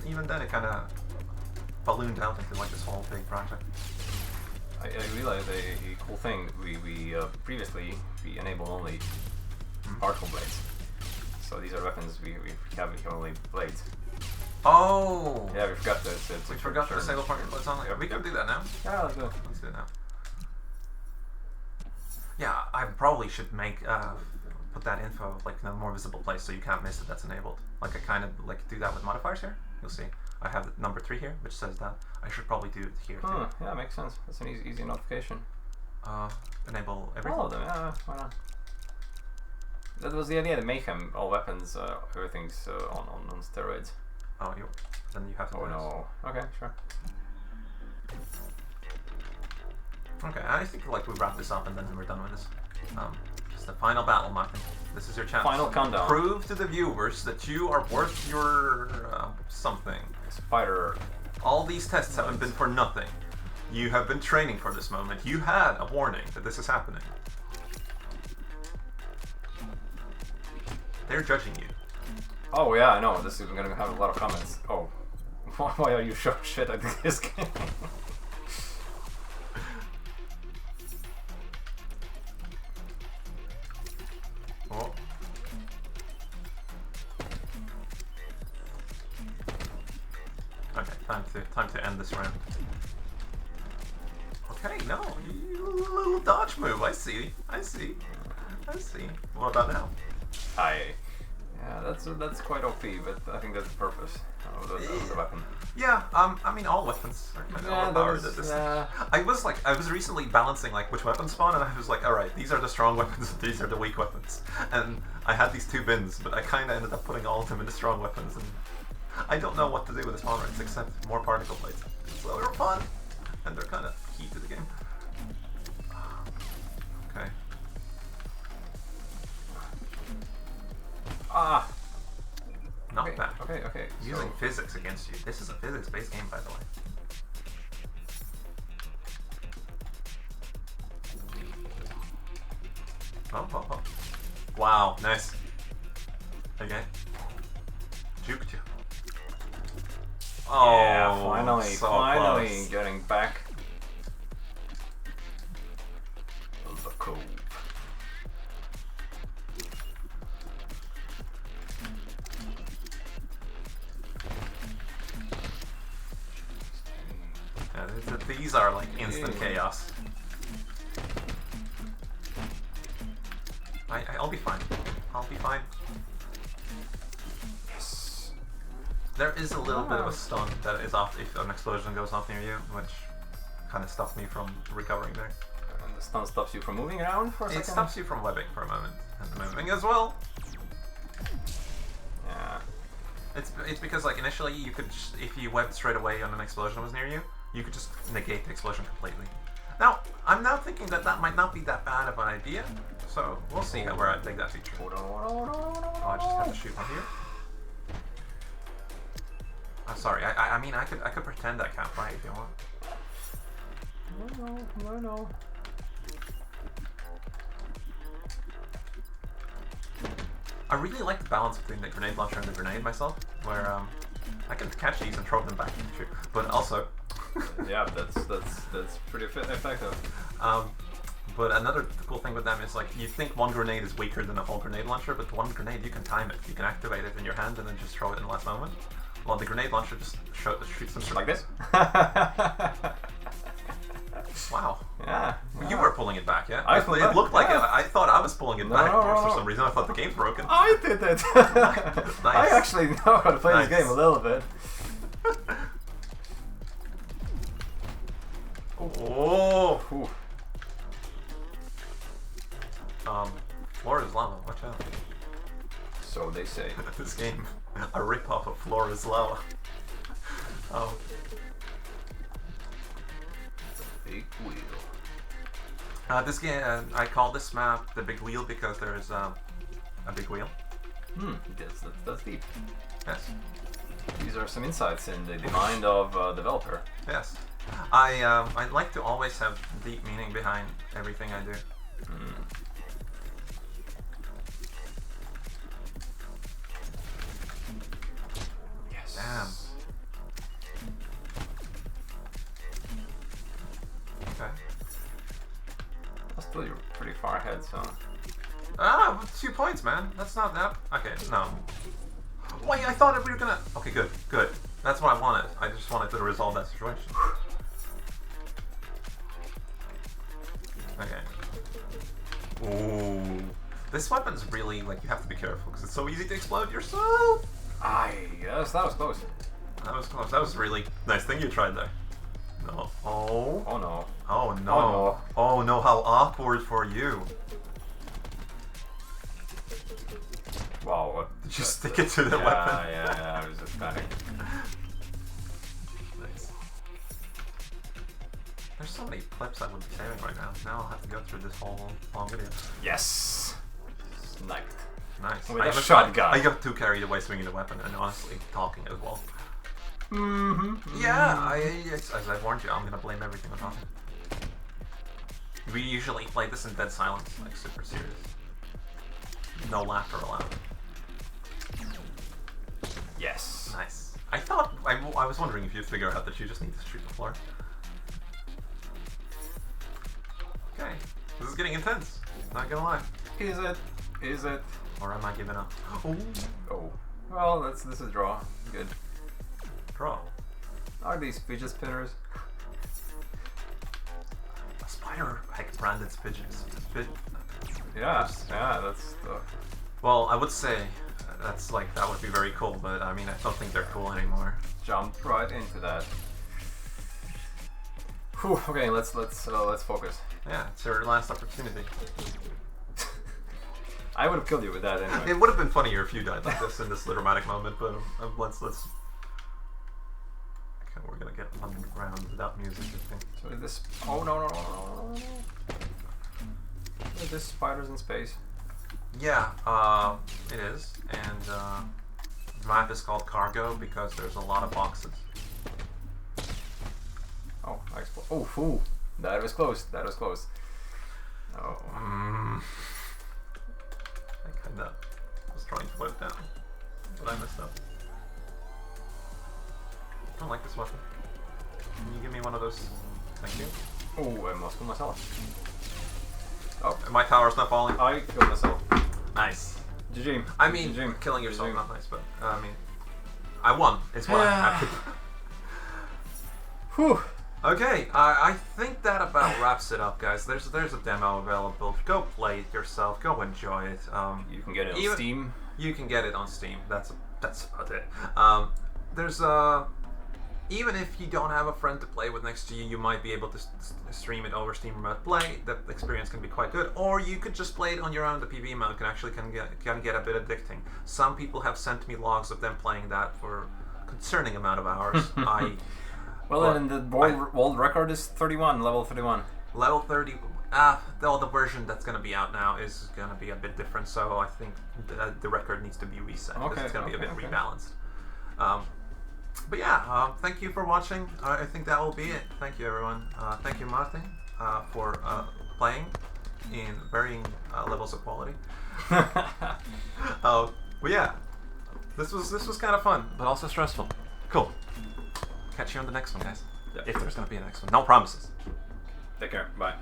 [SPEAKER 1] even then, it kind of ballooned out into like this whole big project.
[SPEAKER 2] I realized a cool thing. We previously we enabled only particle blades. So these are weapons we have only blades.
[SPEAKER 1] Oh!
[SPEAKER 2] Yeah, we forgot to
[SPEAKER 1] We forgot to disable particle blades only. We can do that now.
[SPEAKER 2] Yeah, let's go.
[SPEAKER 1] Let's do it now. Yeah, I probably should make put that info like in a more visible place so you can't miss it. That's enabled. Like I kind of like do that with modifiers here. You'll see. I have number 3 here, which says that. I should probably do it here too.
[SPEAKER 2] Yeah, makes sense. That's an easy notification.
[SPEAKER 1] Enable everything.
[SPEAKER 2] All of them. Yeah, why not? That was the idea. The mayhem, all weapons, everything's on steroids.
[SPEAKER 1] Oh, then you have to.
[SPEAKER 2] Oh no. Okay, sure.
[SPEAKER 1] Okay, I think like we wrap this up and then we're done with this. Just the final battle, Martin. This is your chance.
[SPEAKER 2] Final countdown.
[SPEAKER 1] Prove to the viewers that you are worth your something.
[SPEAKER 2] Spider.
[SPEAKER 1] All these tests haven't been for nothing. You have been training for this moment. You had a warning that this is happening. They're judging you.
[SPEAKER 2] Oh yeah, I know. This is gonna have a lot of comments. Oh, why are you so shit at this game?
[SPEAKER 1] Oh. Okay, time to end this round. Okay, no, you little dodge move. I see. What about now?
[SPEAKER 2] Yeah, that's quite OP, but I think that's the purpose of the weapon.
[SPEAKER 1] Yeah, I mean all weapons are kind of overpowered at this stage. I was recently balancing like which weapons spawn, and I was like, all right, these are the strong weapons, these are the weak weapons, and I had these 2 bins, but I kind of ended up putting all of them into strong weapons, and I don't know what to do with the spawn rates except more particle blades. So they're fun, and they're kind of key to the game. Okay.
[SPEAKER 2] Ah.
[SPEAKER 1] Not bad.
[SPEAKER 2] Okay.
[SPEAKER 1] Using physics against you. This is a physics-based game, by the way. Oh. Wow, nice. Okay. Juked you. Oh,
[SPEAKER 2] yeah, finally
[SPEAKER 1] close.
[SPEAKER 2] getting back. The cove.
[SPEAKER 1] Yeah, these are like instant chaos. I'll be fine. I'll be fine.
[SPEAKER 2] Yes.
[SPEAKER 1] There is a little bit of a stun that is off if an explosion goes off near you, which kind of stops me from recovering there.
[SPEAKER 2] And the stun stops you from moving around for a second?
[SPEAKER 1] It stops you from webbing for a moment, and moving as well.
[SPEAKER 2] Yeah.
[SPEAKER 1] It's because like initially you could just, if you webbed straight away when an explosion was near you, you could just negate the explosion completely. Now, I'm now thinking that might not be that bad of an idea, so we'll see where I take that feature. Oh, I just have to shoot one here. I'm sorry, I mean I could pretend I can't fight if you want.
[SPEAKER 2] No.
[SPEAKER 1] I really like the balance between the grenade launcher and the grenade myself, where I can catch these and throw them back into you, but also
[SPEAKER 2] yeah, that's pretty effective.
[SPEAKER 1] But another cool thing with them is like you think one grenade is weaker than a whole grenade launcher, but one grenade you can time it. You can activate it in your hand and then just throw it in the last moment. Well, the grenade launcher just shoots them
[SPEAKER 2] Like this?
[SPEAKER 1] Wow.
[SPEAKER 2] Yeah.
[SPEAKER 1] You were pulling it back, yeah?
[SPEAKER 2] I pulled
[SPEAKER 1] it
[SPEAKER 2] it
[SPEAKER 1] looked like
[SPEAKER 2] back.
[SPEAKER 1] I thought I was pulling it back
[SPEAKER 2] No.
[SPEAKER 1] for some reason. I thought the game's broken.
[SPEAKER 2] I did it!
[SPEAKER 1] Nice.
[SPEAKER 2] I actually know how to play
[SPEAKER 1] Nice.
[SPEAKER 2] this game a little bit.
[SPEAKER 1] Oh!
[SPEAKER 2] Ooh.
[SPEAKER 1] Floor is lava, watch out.
[SPEAKER 2] So they say.
[SPEAKER 1] This game, a rip-off of Floor is lava. Oh.
[SPEAKER 2] Big wheel.
[SPEAKER 1] This game, I call this map the Big Wheel because there's a big wheel.
[SPEAKER 2] That's deep.
[SPEAKER 1] Yes.
[SPEAKER 2] These are some insights in the mind of a developer.
[SPEAKER 1] Yes. I like to always have deep meaning behind everything I do.
[SPEAKER 2] Yes.
[SPEAKER 1] Damn. Okay.
[SPEAKER 2] Still, you're pretty far ahead, so...
[SPEAKER 1] Ah, 2 points, man. That's not that... Okay, no. Wait, I thought we were gonna... Okay, good, good. That's what I wanted. I just wanted to resolve that situation. Okay. Ooh. This weapon's really, like, you have to be careful, because it's so easy to explode yourself!
[SPEAKER 2] Yes, that was close.
[SPEAKER 1] That was close. That was really nice thing you tried there. No. Oh.
[SPEAKER 2] Oh no.
[SPEAKER 1] Oh no.
[SPEAKER 2] Oh no.
[SPEAKER 1] Oh no, how awkward for you.
[SPEAKER 2] Wow, what?
[SPEAKER 1] Did you stick it to the weapon?
[SPEAKER 2] Yeah, I was just panicking.
[SPEAKER 1] Nice. There's so many clips I would be saving right now. Now I'll have to go through this whole long video.
[SPEAKER 2] Yes! Sniped.
[SPEAKER 1] Nice.
[SPEAKER 2] With a shotgun.
[SPEAKER 1] I got too carried away swinging the weapon and honestly talking as well.
[SPEAKER 2] Mm-hmm.
[SPEAKER 1] Yeah, as I warned you, I'm gonna blame everything on talking. We usually play this in dead silence, like super serious. No laughter allowed.
[SPEAKER 2] Yes.
[SPEAKER 1] Nice. I thought, I was wondering if you'd figure out that you just need to shoot the floor. Okay, this is getting intense, not gonna lie.
[SPEAKER 2] Is it? Is it?
[SPEAKER 1] Or am I giving up? Oh.
[SPEAKER 2] Oh. Well, this is a draw. Good.
[SPEAKER 1] Draw.
[SPEAKER 2] Are these fidget spinners?
[SPEAKER 1] A SpiderHeck branded fidgets.
[SPEAKER 2] Yeah, that's the...
[SPEAKER 1] Well, I would say that's like, that would be very cool, but I mean, I don't think they're cool anymore.
[SPEAKER 2] Jumped right into that. Whew, okay, let's focus.
[SPEAKER 1] Yeah, it's your last opportunity.
[SPEAKER 2] I would have killed you with that anyway.
[SPEAKER 1] It would have been funnier if you died like this in this dramatic moment, but let's. Okay, we're gonna get underground without music, I think.
[SPEAKER 2] So is this? Oh no! Are this spiders in space?
[SPEAKER 1] Yeah, it is, and the map is called Cargo because there's a lot of boxes.
[SPEAKER 2] Oh, oh, ooh, that was close. That was close. Oh.
[SPEAKER 1] I kinda was trying to put it down, but I messed up. I don't like this weapon. Can you give me one of those? Thank you.
[SPEAKER 2] Oh, I must kill myself. Oh,
[SPEAKER 1] My tower's not falling.
[SPEAKER 2] I killed myself.
[SPEAKER 1] Nice.
[SPEAKER 2] GG.
[SPEAKER 1] I mean,
[SPEAKER 2] GG.
[SPEAKER 1] killing yourself
[SPEAKER 2] GG.
[SPEAKER 1] not nice, but I mean, I won. Is what I have to.
[SPEAKER 2] Whew.
[SPEAKER 1] Okay, I think that about wraps it up, guys. There's a demo available. Go play it yourself. Go enjoy it.
[SPEAKER 2] You can get it on Steam.
[SPEAKER 1] You can get it on Steam. That's about it. There's even if you don't have a friend to play with next to you, you might be able to stream it over Steam Remote Play. The experience can be quite good. Or you could just play it on your own. The PvE mode can get a bit addicting. Some people have sent me logs of them playing that for a concerning amount of hours.
[SPEAKER 2] Well, and the world record is 31, level 31.
[SPEAKER 1] Level 30. The version that's going to be out now is going to be a bit different, so I think the record needs to be reset.
[SPEAKER 2] Okay,
[SPEAKER 1] it's going to be a bit rebalanced. But yeah, thank you for watching. I think that will be it. Thank you, everyone. Thank you, Martin, for playing in varying levels of quality. But yeah, this was kind of fun, but also stressful. Cool. Catch you on the next one, guys.
[SPEAKER 2] Yep.
[SPEAKER 1] If there's going to be a next one. No promises.
[SPEAKER 2] Take care. Bye.